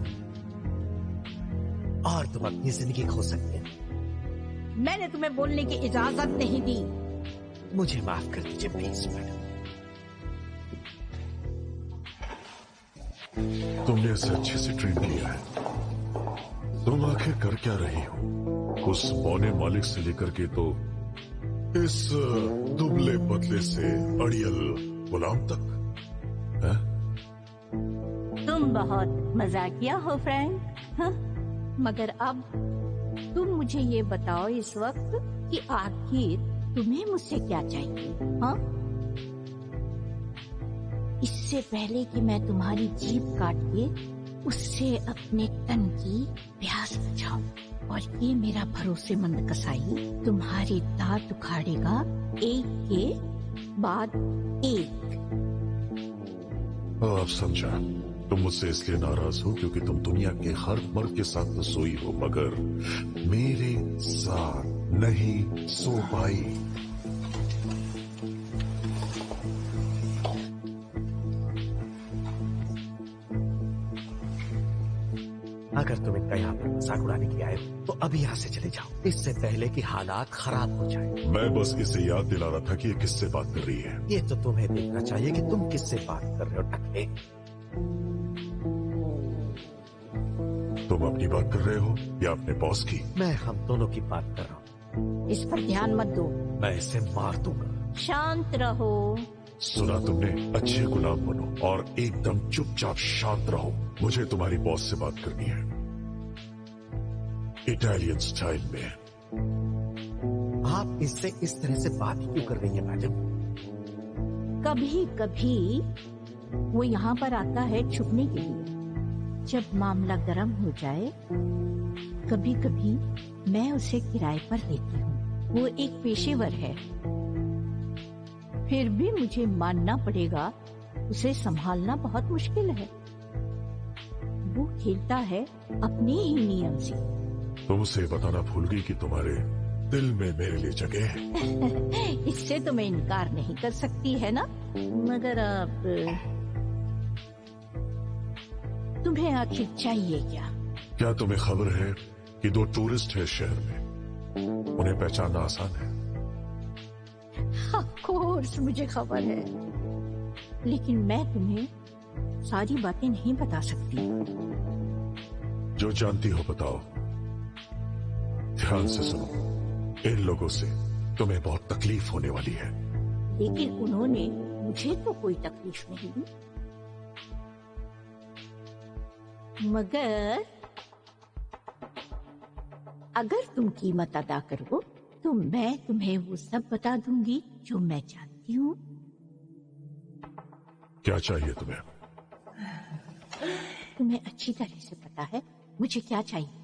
और तुम अपनी जिंदगी खो सकते हो। मैंने तुम्हें बोलने की इजाजत नहीं दी। मुझे माफ कर दीजिए प्लीज मैडम। तुमने इसे अच्छे से ट्रेन किया है। तुम आखिर कर क्या रही हो? उस मौने मालिक से लेकर के तो इस दुबले पतले से अड़ियल गुलाम तक है? तुम बहुत मजाकिया हो फ्रैंक, हाँ? मगर अब तुम मुझे ये बताओ इस वक्त कि आखिर तुम्हें मुझसे क्या चाहिए, हाँ? इससे पहले कि मैं तुम्हारी जीभ काट के उससे अपने तन की प्यास बुझाऊं, और ये मेरा भरोसेमंद कसाई तुम्हारे दांत उखाड़ेगा एक के बाद एक। आप समझा। तुम मुझसे इसलिए नाराज हो क्योंकि तुम दुनिया के हर मर्द के साथ तो सोई हो मगर मेरे साथ नहीं सो पाई। अगर तुम इतना यहाँ पर मजाक उड़ाने के लिए आए हो तो अभी यहाँ से चले जाओ, इससे पहले कि हालात खराब हो जाए। मैं बस इसे याद दिला रहा था कि ये किससे बात कर रही है। ये तो तुम्हें देखना चाहिए कि तुम किससे बात कर रहे हो टकले। तुम अपनी बात कर रहे हो या अपने बॉस की? मैं हम दोनों की बात कर रहा हूँ। इस पर ध्यान मत दो। मैं इसे मार दूंगा। शांत रहो। सुना तुमने? अच्छे गुलाम बनो और एकदम चुपचाप शांत रहो। मुझे तुम्हारी बॉस से बात करनी है इटालियन स्टाइल में। आप इससे इस तरह से बात क्यों कर रही है मैडम? कभी कभी वो यहाँ पर आता है छुपने के लिए। जब मामला गर्म हो जाए कभी कभी मैं उसे किराए पर लेती हूँ, वो एक पेशेवर है। फिर भी मुझे मानना पड़ेगा, उसे संभालना बहुत मुश्किल है। वो खेलता है अपने ही नियम से। तुम उसे बताना भूल गई कि तुम्हारे दिल में मेरे लिए जगह है। इससे तो मैं इनकार नहीं कर सकती, है ना? मगर अब तुम्हें आखिर चाहिए क्या? क्या तुम्हें खबर है कि 2 टूरिस्ट है शहर में, उन्हें पहचानना आसान है? ऑफ कोर्स मुझे खबर है, लेकिन मैं तुम्हें सारी बातें नहीं बता सकती। जो जानती हो बताओ। ध्यान से सुनो, इन लोगों से तुम्हें बहुत तकलीफ होने वाली है। लेकिन उन्होंने मुझे तो कोई तकलीफ नहीं दी। मगर अगर तुम कीमत अदा करो तो मैं तुम्हें वो सब बता दूंगी जो मैं चाहती हूँ। क्या चाहिए तुम्हें? तुम्हें अच्छी तरह से पता है मुझे क्या चाहिए।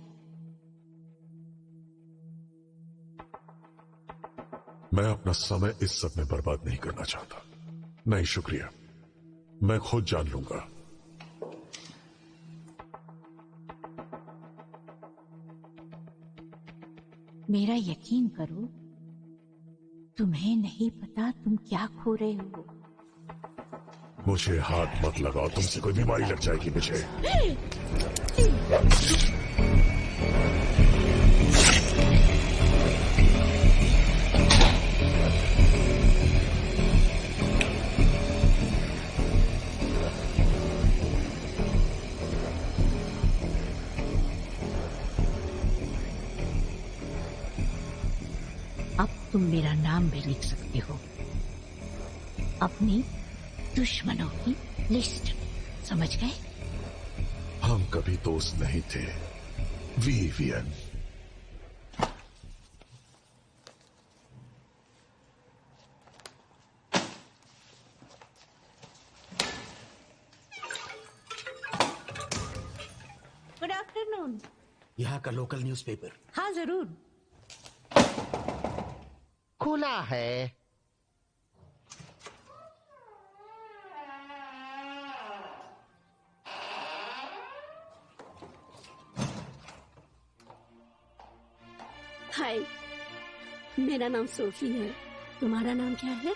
मैं अपना समय इस सब में बर्बाद नहीं करना चाहता। नहीं शुक्रिया, मैं खुद जान लूंगा। मेरा यकीन करो, तुम्हें नहीं पता तुम क्या खो रहे हो। मुझे हाथ मत लगाओ, तुमसे कोई बीमारी लग जाएगी मुझे। अब तुम मेरा नाम भी लिख सकते हो अपनी दुश्मनों की लिस्ट। समझ गए? हम कभी दोस्त नहीं थे, विवियन। Good afternoon. यहाँ का लोकल न्यूज़पेपर हाँ जरूर। खुला है। हाय, मेरा नाम सोफी है। तुम्हारा नाम क्या है?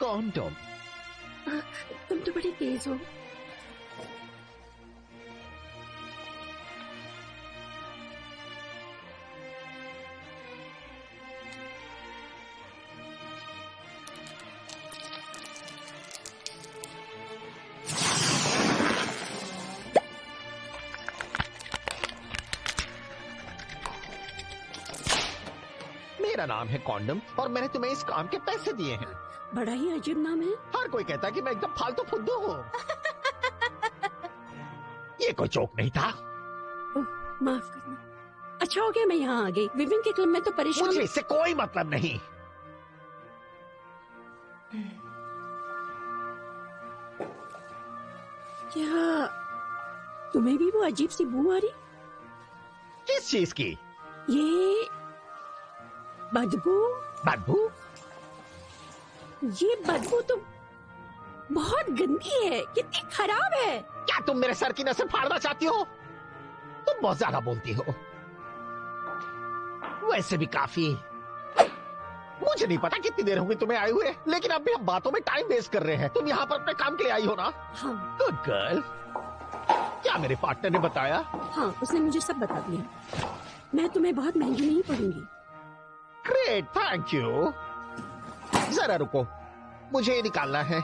कौन तुम? तुम तो बड़ी तेज हो। मेरा नाम है कॉन्डम और मैंने तुम्हें इस काम के पैसे दिए हैं। बड़ा ही अजीब नाम है। हर कोई कहता है कि मैं एकदम फालतू फुद्दू हूँ। ये कोई जोक नहीं था। ओह, माफ करना। अच्छा हो गया मैं यहाँ आ गई। विविन के क्लब में तो परेशान। मुझे इससे कोई मतलब नहीं। क्या तुम्हें भी वो अजीब सी बू आ रही? किस चीज की? ये बदबू। बदबू? ये बदबू तो बहुत गंदी है, कितनी खराब है। क्या तुम मेरे सर की नसें फाड़ना चाहती हो? तुम बहुत ज्यादा बोलती हो। वैसे भी काफी। मुझे नहीं पता कितनी देर होगी तुम्हें आए हुए, लेकिन अब भी हम बातों में टाइम वेस्ट कर रहे हैं। तुम यहाँ पर अपने काम के लिए आई हो ना? हाँ। Good girl. क्या मेरे पार्टनर ने बताया? हाँ, उसने मुझे सब बता दिया। मैं तुम्हें बहुत महंगी नहीं पड़ूंगी। Great, thank you. जरा रुको, मुझे ये निकालना है।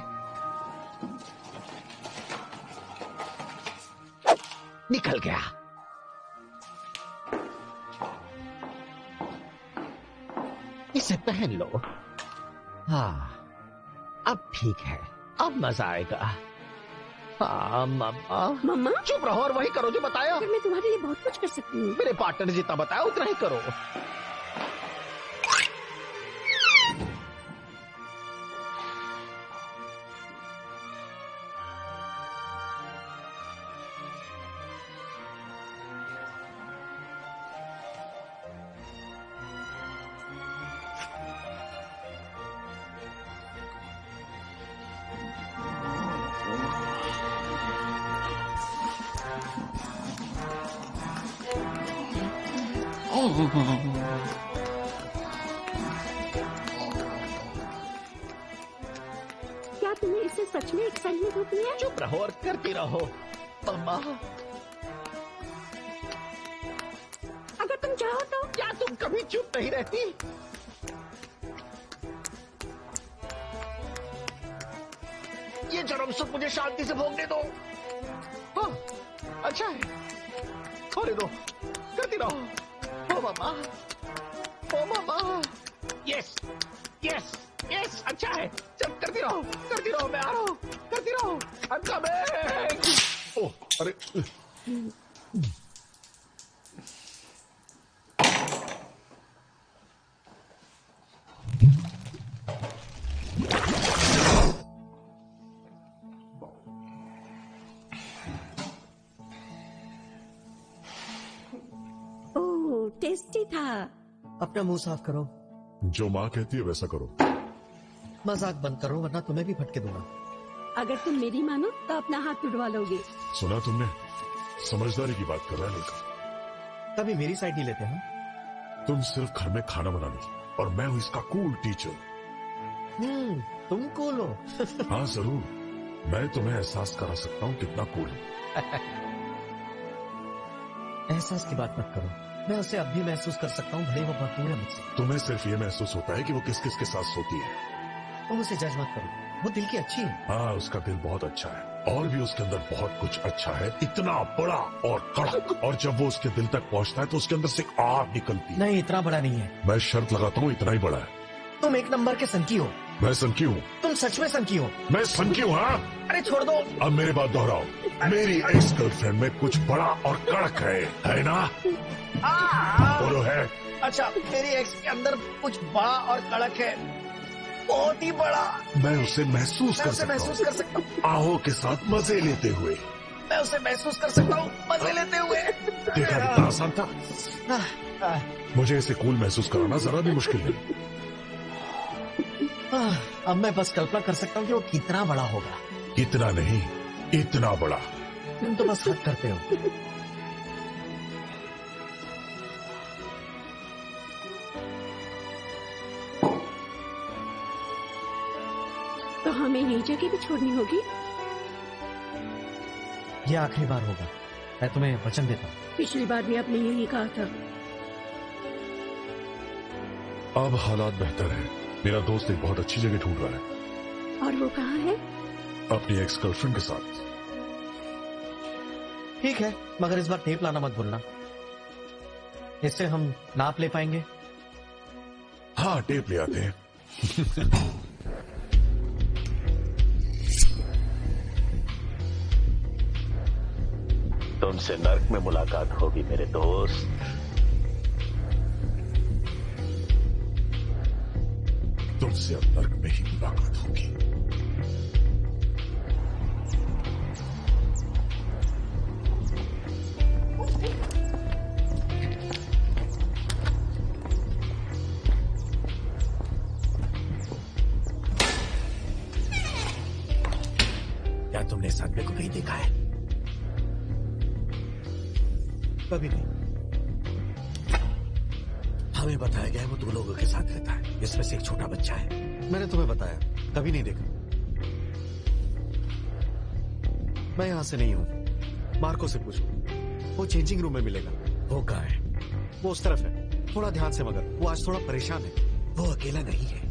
निकल गया। इसे पहन लो। हाँ, अब ठीक है, अब मजा आएगा। हाँ मम्मा। मम्मा? चुप रहो और वही करो जो बताया। फिर मैं तुम्हारे लिए बहुत कुछ कर सकती हूँ। मेरे पार्टनर ने जितना बताया उतना ही करो। क्या तुम्हें इससे सच में एक्साइटमेंट होती है? चुप रहो और करती रहो मम्मा। अगर तुम चाहो तो। क्या तुम कभी चुप नहीं रहती? ये चरम सुख मुझे शांति से भोगने दो। हाँ, अच्छा है, होने दो, करती रहो। ओ मामा, ओ मामा, यस यस यस, अच्छा है, जब करती रहो, मैं आ रहा हूँ, करती रहो, I'm coming। ओह, अरे ओह, टेस्टी था। अपना मुंह साफ करो। जो माँ कहती है वैसा करो। मजाक बंद करो वरना तुम्हें भी फटके दूंगा। अगर तुम मेरी मानो तो अपना हाथ तुड़वा लोगे। सुना तुमने? समझदारी की बात कर रहा है लड़का। कभी मेरी साइड नहीं लेते हम। तुम सिर्फ घर में खाना बनाने और मैं हूँ इसका कूल टीचर। तुम कूल हो। हाँ जरूर, मैं तुम्हें एहसास करा सकता हूँ कितना कूल है। एहसास की बात मत करो, मैं उसे अब भी महसूस कर सकता हूँ, भले वो भरपूर है मुझसे। तुम्हें सिर्फ ये महसूस होता है कि वो किस किस के साथ सोती है। तुम उसे जज मत करो, वो दिल की अच्छी है। हाँ, उसका दिल बहुत अच्छा है और भी उसके अंदर बहुत कुछ अच्छा है, इतना बड़ा और कड़क। और जब वो उसके दिल तक पहुँचता है तो उसके अंदर से एक आग निकलती है। नहीं, इतना बड़ा नहीं है। मैं शर्त लगाता हूँ इतना ही बड़ा है। तुम एक नंबर के संकी हो। मैं संकी हूँ? तुम सच में संकी हो। मैं संकी हूँ? हाँ, अरे छोड़ दो। अब मेरी बात दोहराओ। मेरी एक्स गर्लफ्रेंड में कुछ बड़ा और कड़क है ना? बोलो है। अच्छा, मेरी एक्स के अंदर कुछ बड़ा और कड़क है, बहुत ही बड़ा। मैं उसे महसूस कर सकता हूँ। आहो के साथ मजे लेते हुए। मैं उसे महसूस कर सकता हूँ मजे लेते हुए। देखा कितना आसान था। मुझे इसे कूल महसूस कराना जरा भी मुश्किल नहीं। अब मैं बस कल्पना कर सकता हूँ कि वो कितना बड़ा होगा। कितना नहीं, इतना बड़ा। तुम तो बस हद करते हो। तो हमें ये जगह भी छोड़नी होगी। ये आखिरी बार होगा, मैं तुम्हें वचन देता हूँ। पिछली बार भी आपने यही कहा था। अब हालात बेहतर है। मेरा दोस्त एक बहुत अच्छी जगह ढूंढ रहा है। और वो कहाँ है? अपनी एक्स गर्लफ्रेंड के साथ। ठीक है, मगर इस बार टेप लाना मत भूलना, इससे हम नाप ले पाएंगे। हाँ, टेप ले आते हैं। तुमसे नर्क में मुलाकात होगी मेरे दोस्त। तुमसे अब नर्क में ही मुलाकात होगी। क्या तुमने इस आदमी को कहीं देखा है? कभी नहीं। हमें बताया गया है वो 2 लोगों के साथ रहता है, जिसमें से एक छोटा बच्चा है। मैंने तुम्हें बताया, कभी नहीं देखा। मैं यहां से नहीं हूं, मार्को से पूछो, वो चेंजिंग रूम में मिलेगा। वो कहाँ है? वो उस तरफ है, थोड़ा ध्यान से, मगर वो आज थोड़ा परेशान है। वो अकेला नहीं है।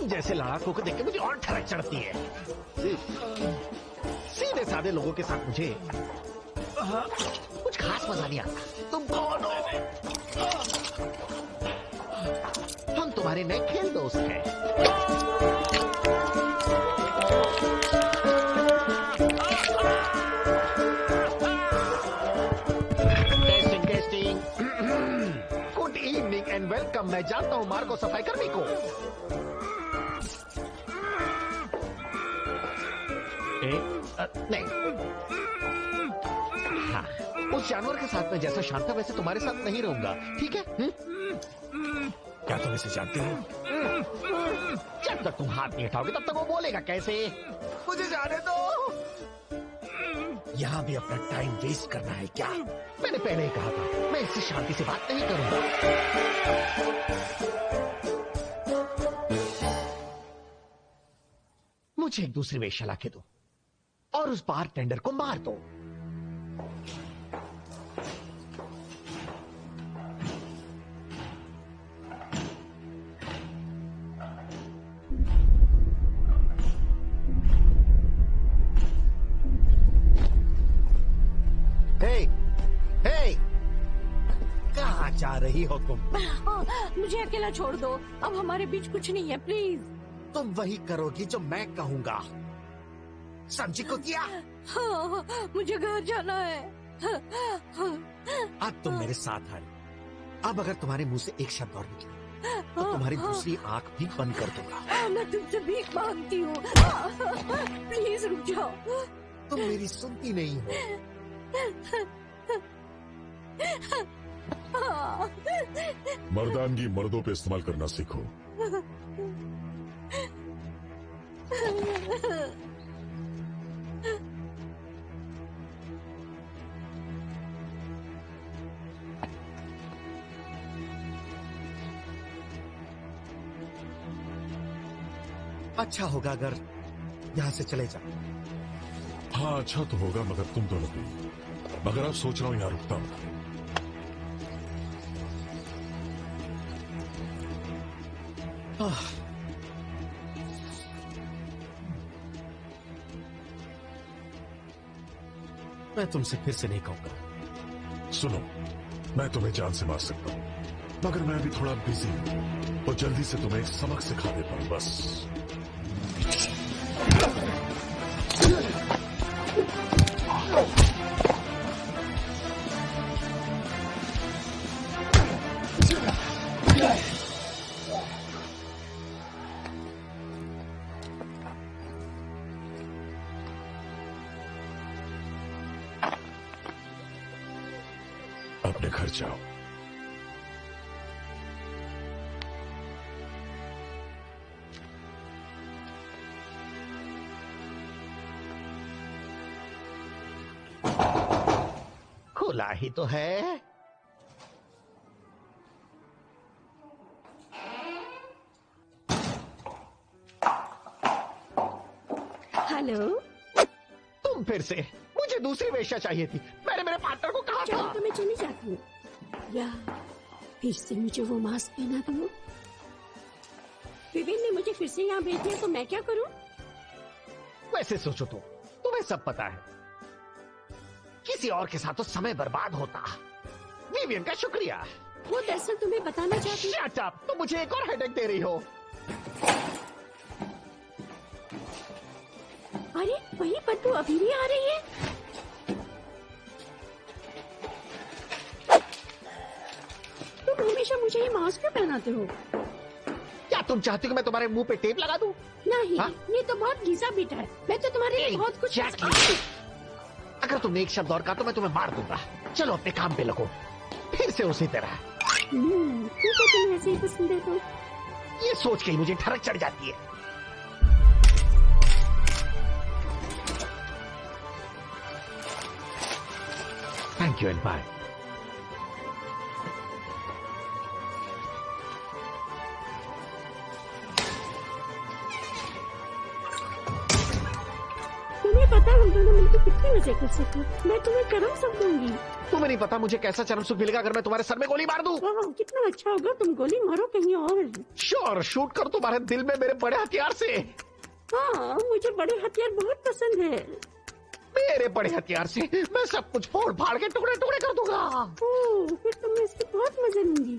तुम जैसे लड़ाकों को देख के मुझे और ठरक चढ़ती है। सीधे साधे लोगों के साथ मुझे कुछ खास मजा नहीं आता। तुम कौन हो? हम तुम्हारे नए खेल दोस्त हैं। Testing testing. Good evening and welcome. मैं जानता हूँ मार्को सफाई कर्मी को। नहीं, हाँ, उस जानवर के साथ में जैसा शांत था वैसे तुम्हारे साथ नहीं रहूंगा, ठीक है? क्या तुम इसे जानते हो? जब तक तुम हाथ नहीं उठाओगे तब तक वो बोलेगा कैसे? मुझे जाने दो। यहाँ भी अपना टाइम वेस्ट करना है क्या? मैंने पहले ही कहा था मैं इससे शांति से बात नहीं करूंगा। मुझे एक दूसरी वेश्या के दो और उस बार टेंडर को मार दो। कहाँ जा रही हो तुम? मुझे अकेला छोड़ दो। अब हमारे बीच कुछ नहीं है, प्लीज। तुम वही करोगी जो मैं कहूंगा, समझी को किया? हाँ, मुझे घर जाना है। अब तुम मेरे साथ आई। अब अगर तुम्हारे मुंह से एक शब्द और निकले तो तुम्हारी दूसरी आंख भी बंद कर दूंगा। मैं तुमसे भीख मांगती हूँ, प्लीज रुक जाओ। तुम मेरी सुनती नहीं हो। मर्दानगी मर्दों पे इस्तेमाल करना सीखो। अच्छा होगा अगर यहाँ से चले जाओ। हाँ अच्छा तो होगा, मगर तुम दोनों भी। मगर अब सोच रहा हूं यहाँ रुकता हूं। मैं तुमसे फिर से नहीं कहूंगा। सुनो, मैं तुम्हें जान से मार सकता हूं, मगर मैं अभी थोड़ा बिजी हूं, तो जल्दी से तुम्हें एक सबक सिखा देता हूं बस। अपने घर जाओ। खुला ही तो है। हेलो, तुम फिर से? मुझे दूसरी वेश्या चाहिए थी। मैंने मेरे पार्टनर को कहा चलो था। तो मैं चली जाती हूँ, या फिर से मुझे वो मास्क पहना दो। विवेक ने मुझे फिर से यहाँ भेज दिया तो मैं क्या करूँ? वैसे सोचो तो तुम्हें सब पता है, किसी और के साथ तो समय बर्बाद होता। विवियन का शुक्रिया। वो दरअसल तुम्हें बताना चाहती हूँ। शट अप, तुम मुझे एक और हेडेक दे रही हो। अरे वही बदबू अभी भी आ रही है। तुम हमेशा मुझे ये मास्क क्यों पहनाते हो? क्या तुम चाहती हो कि मैं तुम्हारे मुंह पे टेप लगा दूं? नहीं, हाँ? ये तो बहुत घिसा पीटा है। मैं तो तुम्हारे लिए बहुत कुछ। Exactly. अगर तुमने एक शब्द और कहा तो मैं तुम्हें मार दूंगा। चलो अपने काम पे लगो, फिर से उसी तरह। तुमको तुम ऐसे ही पसंद है तो? ये सोच के ही मुझे ठरक चढ़ जाती है। Thank you and bye. तुम्हें पता है हम दोनों मिलकर कितनी मजे कर सकते हैं। मैं तुम्हें करम समझूंगी। तुम तुम्हें नहीं पता मुझे कैसा चरम सुख मिलेगा अगर मैं तुम्हारे सर में गोली मार दूं। वाह, कितना अच्छा होगा, तुम गोली मारो कहीं और। श्योर, शूट कर तुम्हारे दिल में मेरे बड़े हथियार से। हाँ, मुझे बड़े हथियार बहुत पसंद है। मेरे बड़े हथियार से मैं सब कुछ फोड़ फाड़ के टुकड़े टुकड़े कर दूंगा। ओह, फिर तो मैं इसके बहुत मजे लूंगी।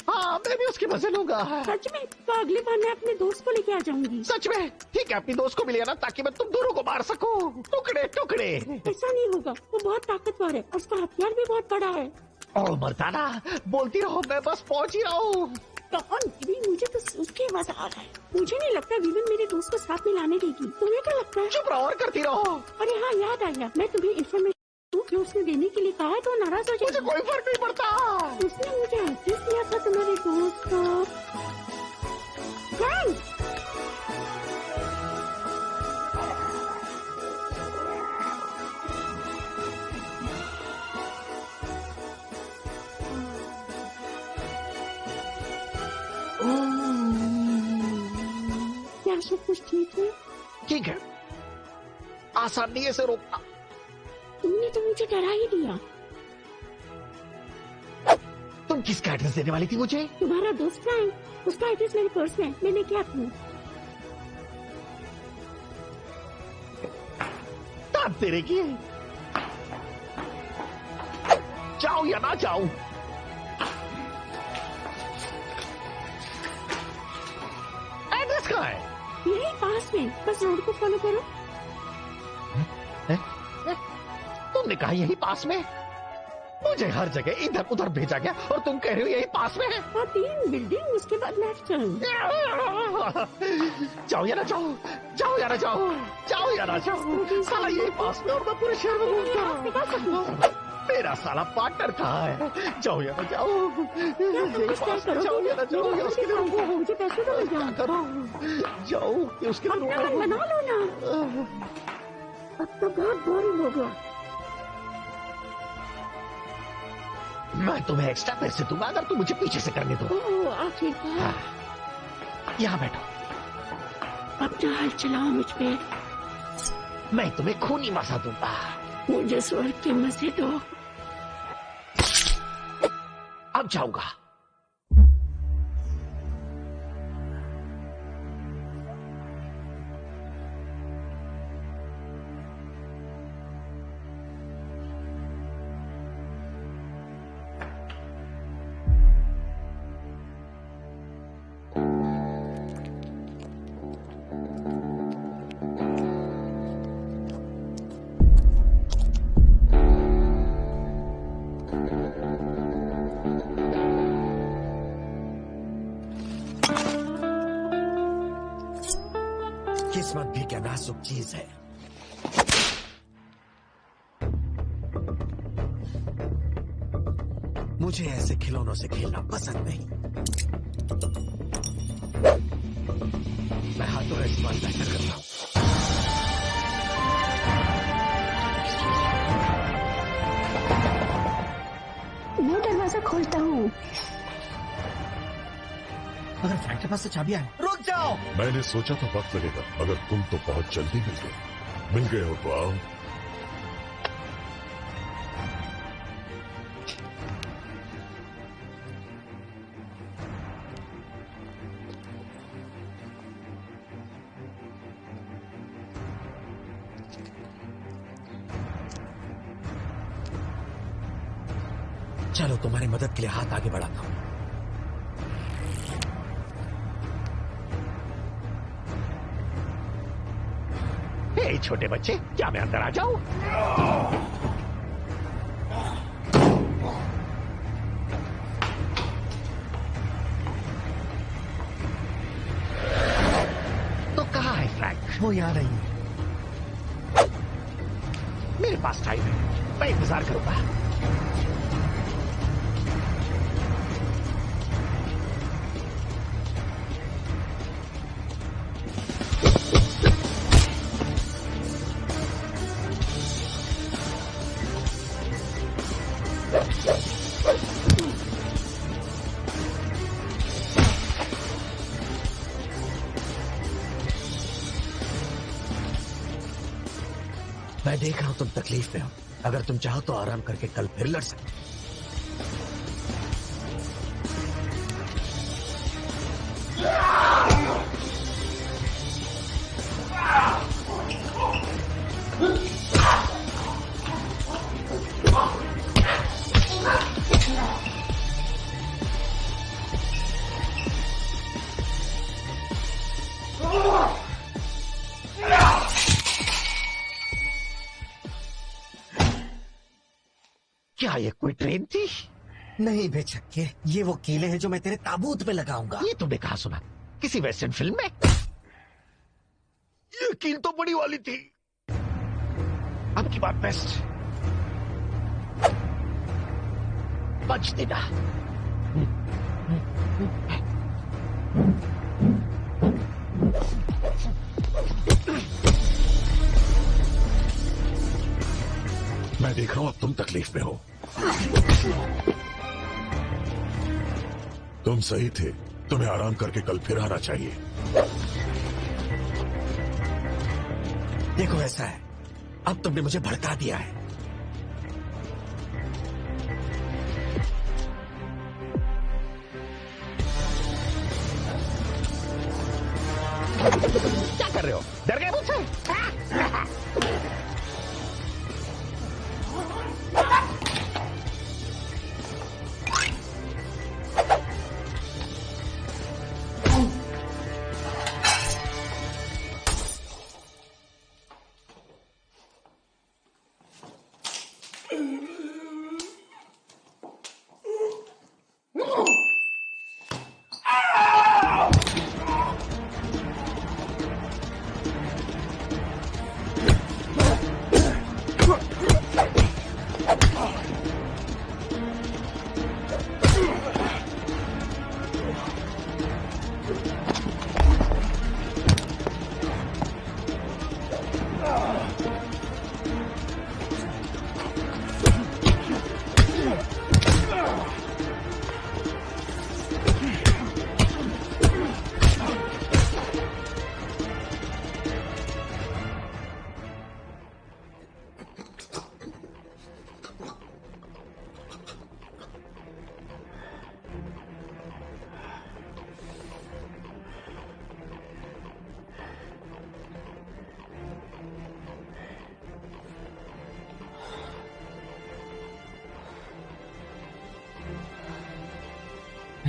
हाँ, मैं भी उसके मजे लूंगा। सच में? तो अगली बार मैं अपने दोस्त को लेके आ जाऊंगी। सच में? ठीक है, अपनी दोस्त को भी ले आना ताकि मैं तुम दोनों को मार सकूं, टुकड़े टुकड़े। ऐसा नहीं होगा, वो बहुत ताकतवर है, उसका हथियार भी बहुत बड़ा है। और मर्दाना, बोलती रहो, मैं बस पहुंच ही रहा हूँ। मुझे तो सोच के मजा आ रहा है। मुझे नहीं लगता विविन मेरे दोस्त को साथ में लाने देगी। तुम्हें क्या लगता है? चुप रहो और करती रहो। अरे हाँ, याद आया, मैं तुम्हें इन्फॉर्मेशन जो उसने देने के लिए कहा है तो नाराज हो जाए। मुझे कोई फर्क नहीं पड़ता। उसने मुझे एड्रेस दिया था तुम्हारे दोस्त का। क्या सब कुछ ठीक है? ठीक है, आसान नहीं है इसे रोकना। तुमने तो मुझे डरा ही दिया। तुम किसका एड्रेस देने वाली थी मुझे? तुम्हारा दोस्त फ्रैंक, उसका एड्रेस मेरे पर्स में। मैंने क्या किया? ताप तेरे की। जाओ या ना जाओ। एड्रेस कहाँ है? यही पास में, बस रोड को फॉलो करो। तुमने कहा यही पास में? मुझे हर जगह इधर उधर भेजा गया और तुम कह रहे हो यही पास में है? और 3 बिल्डिंग, उसके बाद लेफ्ट टर्न। जाओ या ना जाओ, जाओ या ना जाओ, जाओ या ना जाओ। साला यही पास में और मैं पूरे शहर में घूमता। मेरा साला पार्टनर कहाँ है? जाओ या ना जाओ, यही पास में जाओ या ना जाओ, या उसके लिए मुझे पैसे तो मिल करो, जाओ या उसके लिए बना लो ना। अब तो बहुत बोरिंग हो गया। मैं तुम्हें एक्स्ट्रा पैसे दूंगा अगर तुम मुझे पीछे से करने दो। ठीक है, यहाँ बैठो। अपना हाल चलाओ मुझ पे। मैं तुम्हें खूनी मजा दूंगा। मुझे स्वर्ग के मजे दो। अब जाऊंगा। किस्मत भी क्या नाजुक चीज है। मुझे ऐसे खिलौनों से खेलना पसंद नहीं। मैं हाथों का इस्तेमाल बेहतर करता हूं। मैं दरवाजा खोलता हूँ। अगर फ्रैंक के पास से चाबियां हैं। रुक जाओ। मैंने सोचा था वक्त लगेगा, मगर तुम तो बहुत जल्दी मिल गए हो तो आओ। चलो तुम्हारी मदद के लिए हाथ आगे बढ़ाता हूं। हे छोटे बच्चे, क्या मैं अंदर आ जाऊं? तो कहाँ है फ्रैंक? वो यहाँ नहीं है। मेरे पास टाइम है, मैं इंतजार करूंगा। मैं देख रहा हूं तुम तकलीफ में हो। अगर तुम चाहो तो आराम करके कल फिर लड़ सकते। क्या ये कोई ट्रेन थी? नहीं बेचक्के, ये वो कीले हैं जो मैं तेरे ताबूत पे लगाऊंगा। ये तुमने कहा सुना? किसी वेस्टर्न फिल्म में? ये कील तो बड़ी वाली थी। अब की बात बेस्ट बच देना। मैं देख रहा हूं अब तुम तकलीफ में हो। तुम सही थे, तुम्हें आराम करके कल फिर आना चाहिए। देखो ऐसा है, अब तुमने मुझे भड़का दिया है। क्या कर रहे हो? डर गए मुझसे?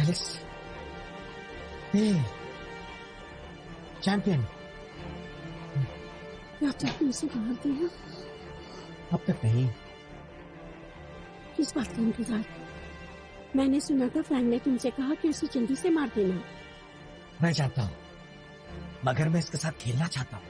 एलिस, चैंपियन, क्या तुम उसे मार दिया? अब तक नहीं। किस बात का इंतजार? मैंने सुना था फ्रैंक ने तुमसे कहा कि उसे जल्दी से मार देना। मैं जानता हूँ, मगर मैं इसके साथ खेलना चाहता हूँ।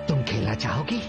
तुम खेलना चाहोगी?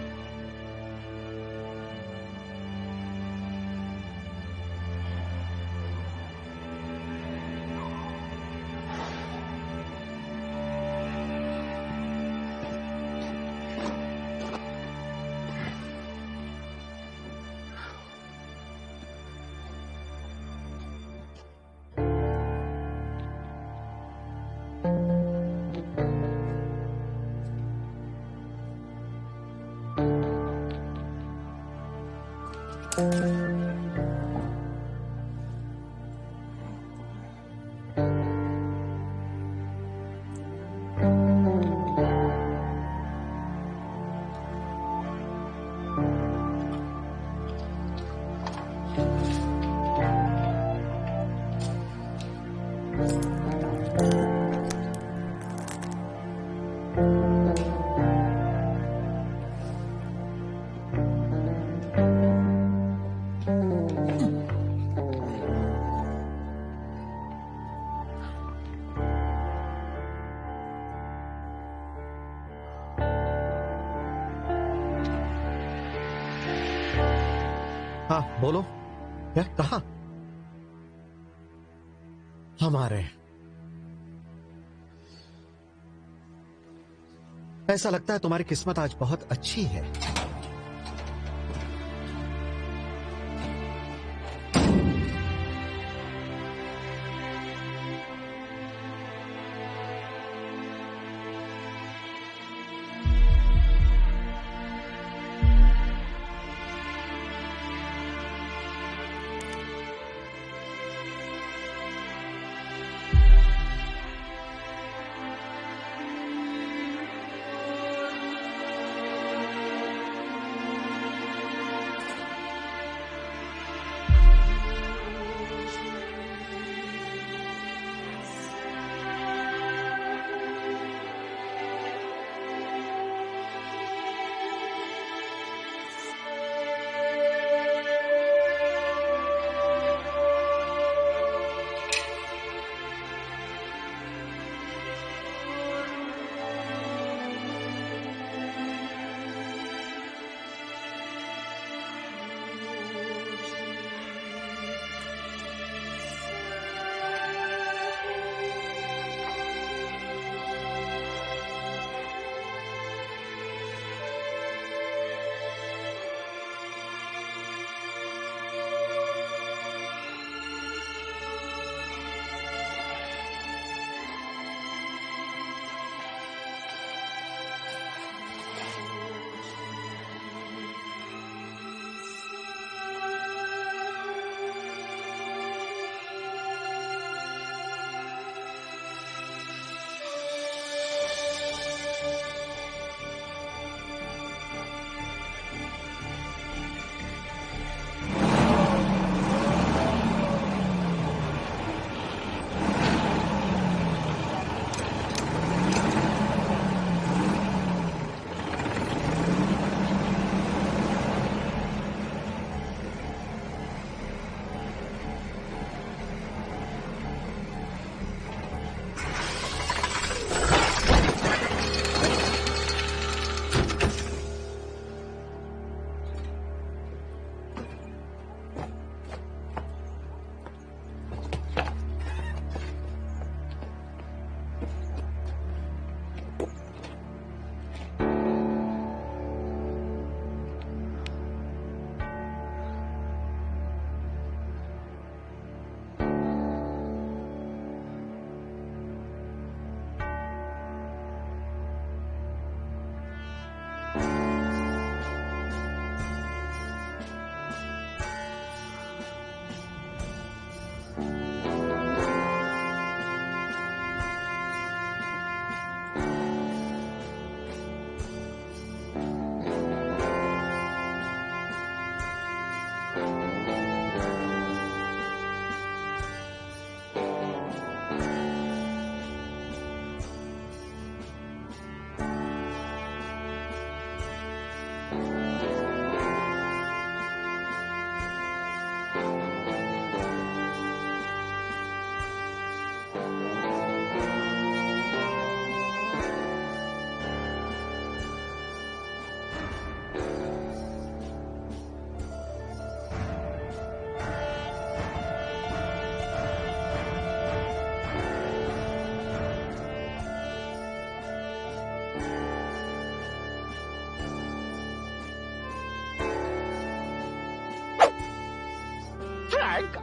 हाँ बोलो। क्या कहा? हमारे ऐसा लगता है तुम्हारी किस्मत आज बहुत अच्छी है।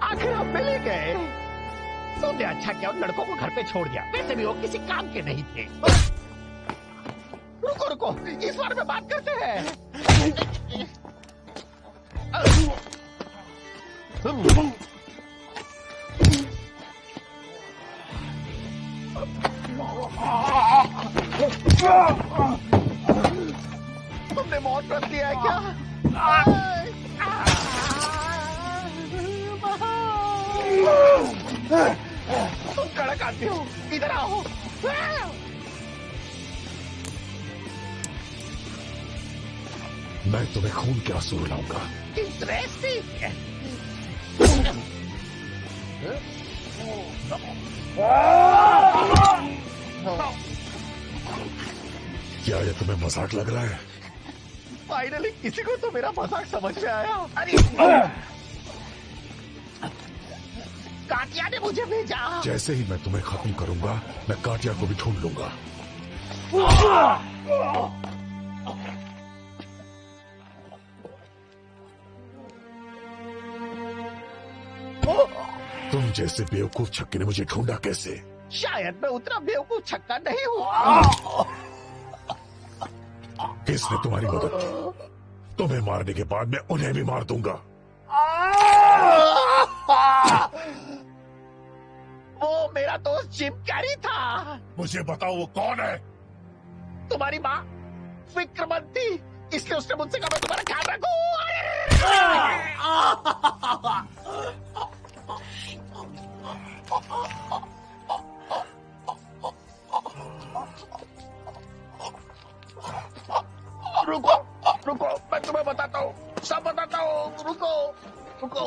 आखिर हम मिल ही गए। तुमने अच्छा किया उन लड़कों को घर पे छोड़ दिया, वैसे भी वो किसी काम के नहीं थे। रुको रुको, इस बारे में बात करते हैं। तुमने मौत रख दिया है क्या? तुम कड़क आती हो, इधर आओ। मैं तुम्हें खून के आंसू रुलाऊंगा। इंटरेस्टिंग। क्या ये तुम्हें मजाक लग रहा है? फाइनली किसी को तो मेरा मजाक समझ में आया। अरे काटिया ने मुझे भेजा। जैसे ही मैं तुम्हें खत्म करूंगा, मैं काटिया को भी ढूंढ लूंगा। तुम जैसे बेवकूफ छक्के ने मुझे ढूंढा कैसे? शायद मैं उतना बेवकूफ छक्का नहीं हूँ। किसने तुम्हारी मदद की? तुम्हें मारने के बाद मैं उन्हें भी मार दूंगा। वो मेरा दोस्त जिम कैरी था। मुझे बताओ वो कौन है? तुम्हारी माँ फिक्रमंद थी, इसलिए उसने मुझसे कहा मैं तुम्हारा ख्याल रखूं। रुको रुको, मैं तुम्हें बताता हूँ, सब बताता हूँ। रुको रुको,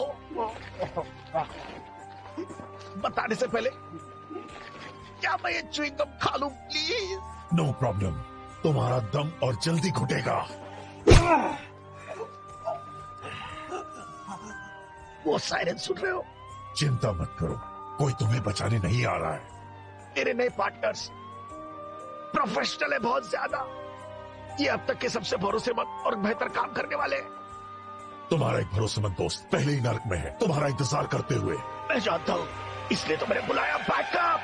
बताने से पहले क्या मैं ये च्युइंगम खा लूं प्लीज? नो प्रॉब्लम, तुम्हारा दम और जल्दी घुटेगा। वो सायरन सुन रहे हो? चिंता मत करो, कोई तुम्हें बचाने नहीं आ रहा है। मेरे नए पार्टनर्स प्रोफेशनल है बहुत ज्यादा। ये अब तक के सबसे भरोसेमंद और बेहतर काम करने वाले हैं। तुम्हारा एक भरोसेमंद दोस्त पहले ही नर्क में है, तुम्हारा इंतजार करते हुए। मैं जानता हूँ, इसलिए तो मैंने बुलाया बैकअप।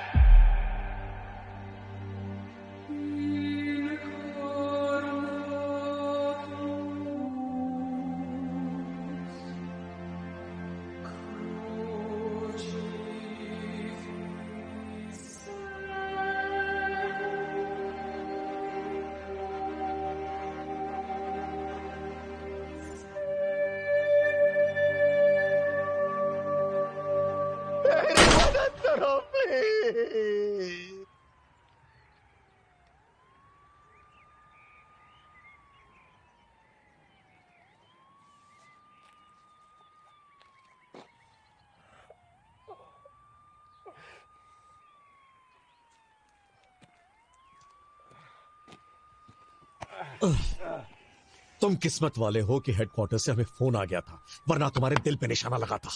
तुम किस्मत वाले हो कि हेडक्वार्टर से हमें फोन आ गया था, वरना तुम्हारे दिल पे निशाना लगा था।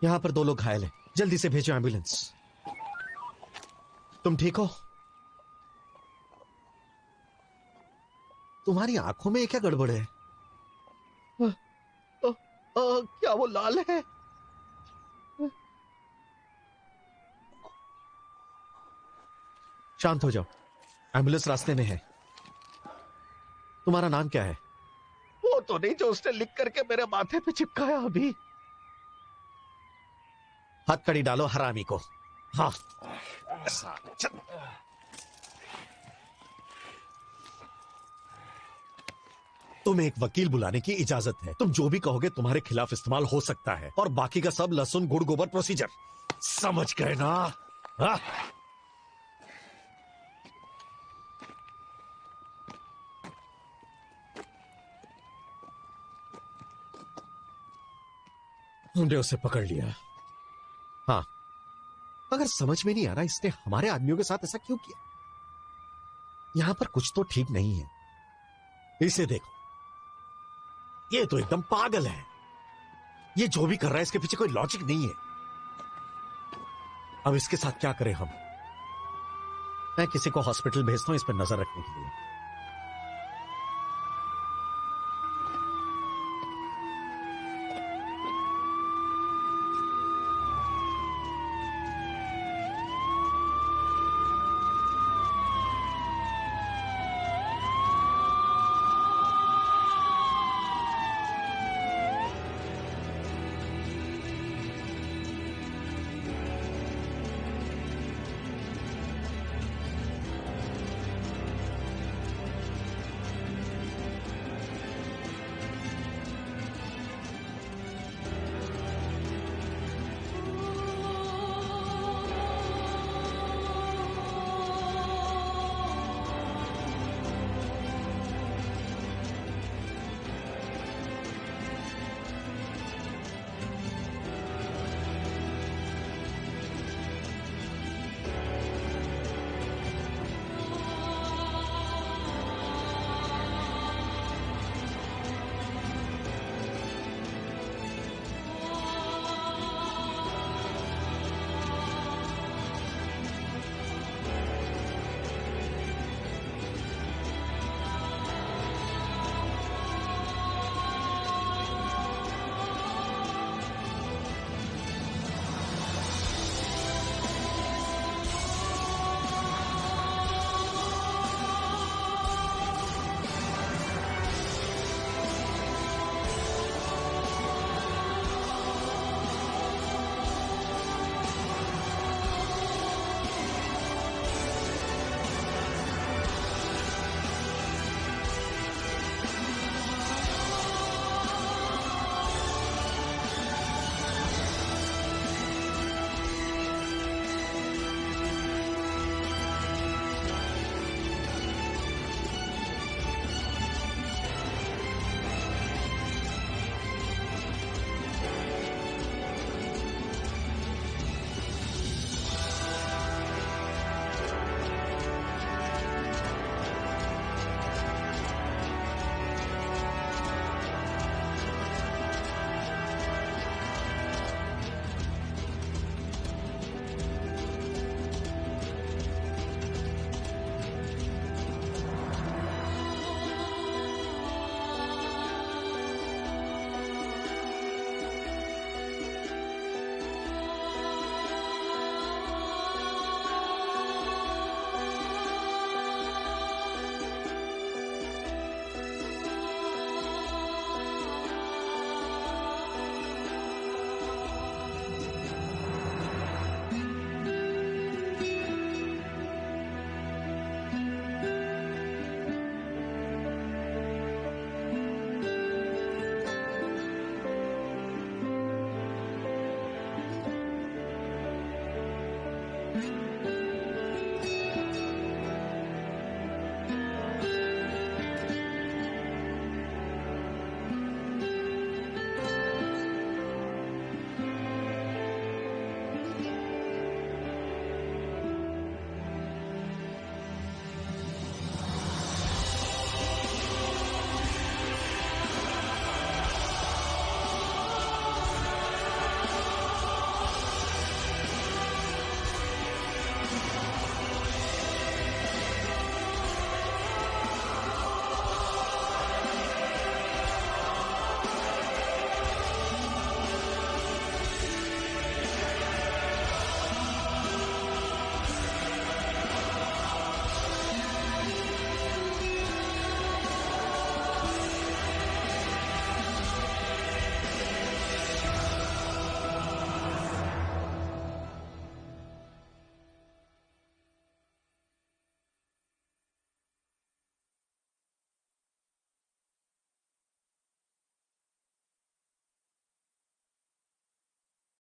यहां पर 2 लोग घायल हैं, जल्दी से भेजो एम्बुलेंस। तुम ठीक हो? तुम्हारी आंखों में क्या गड़बड़ है? क्या वो लाल है? शांत हो जाओ, एम्बुलेंस रास्ते में है। तुम्हारा नाम क्या है? वो तो नहीं जो उसने लिख करके मेरे माथे पे चिपकाया अभी। हथकड़ी डालो हरामी को। हाँ, चल। तुम्हें एक वकील बुलाने की इजाजत है। तुम जो भी कहोगे तुम्हारे खिलाफ इस्तेमाल हो सकता है, और बाकी का सब लहसुन गुड़ गोबर प्रोसीजर। समझ गए ना? हाँ? हमने उसे पकड़ लिया। हाँ, मगर समझ में नहीं आ रहा इसने हमारे आदमियों के साथ ऐसा क्यों किया। यहां पर कुछ तो ठीक नहीं है। इसे देखो, ये तो एकदम पागल है। ये जो भी कर रहा है इसके पीछे कोई लॉजिक नहीं है। अब इसके साथ क्या करें हम? मैं किसी को हॉस्पिटल भेजता हूं इस पर नजर रखने के लिए।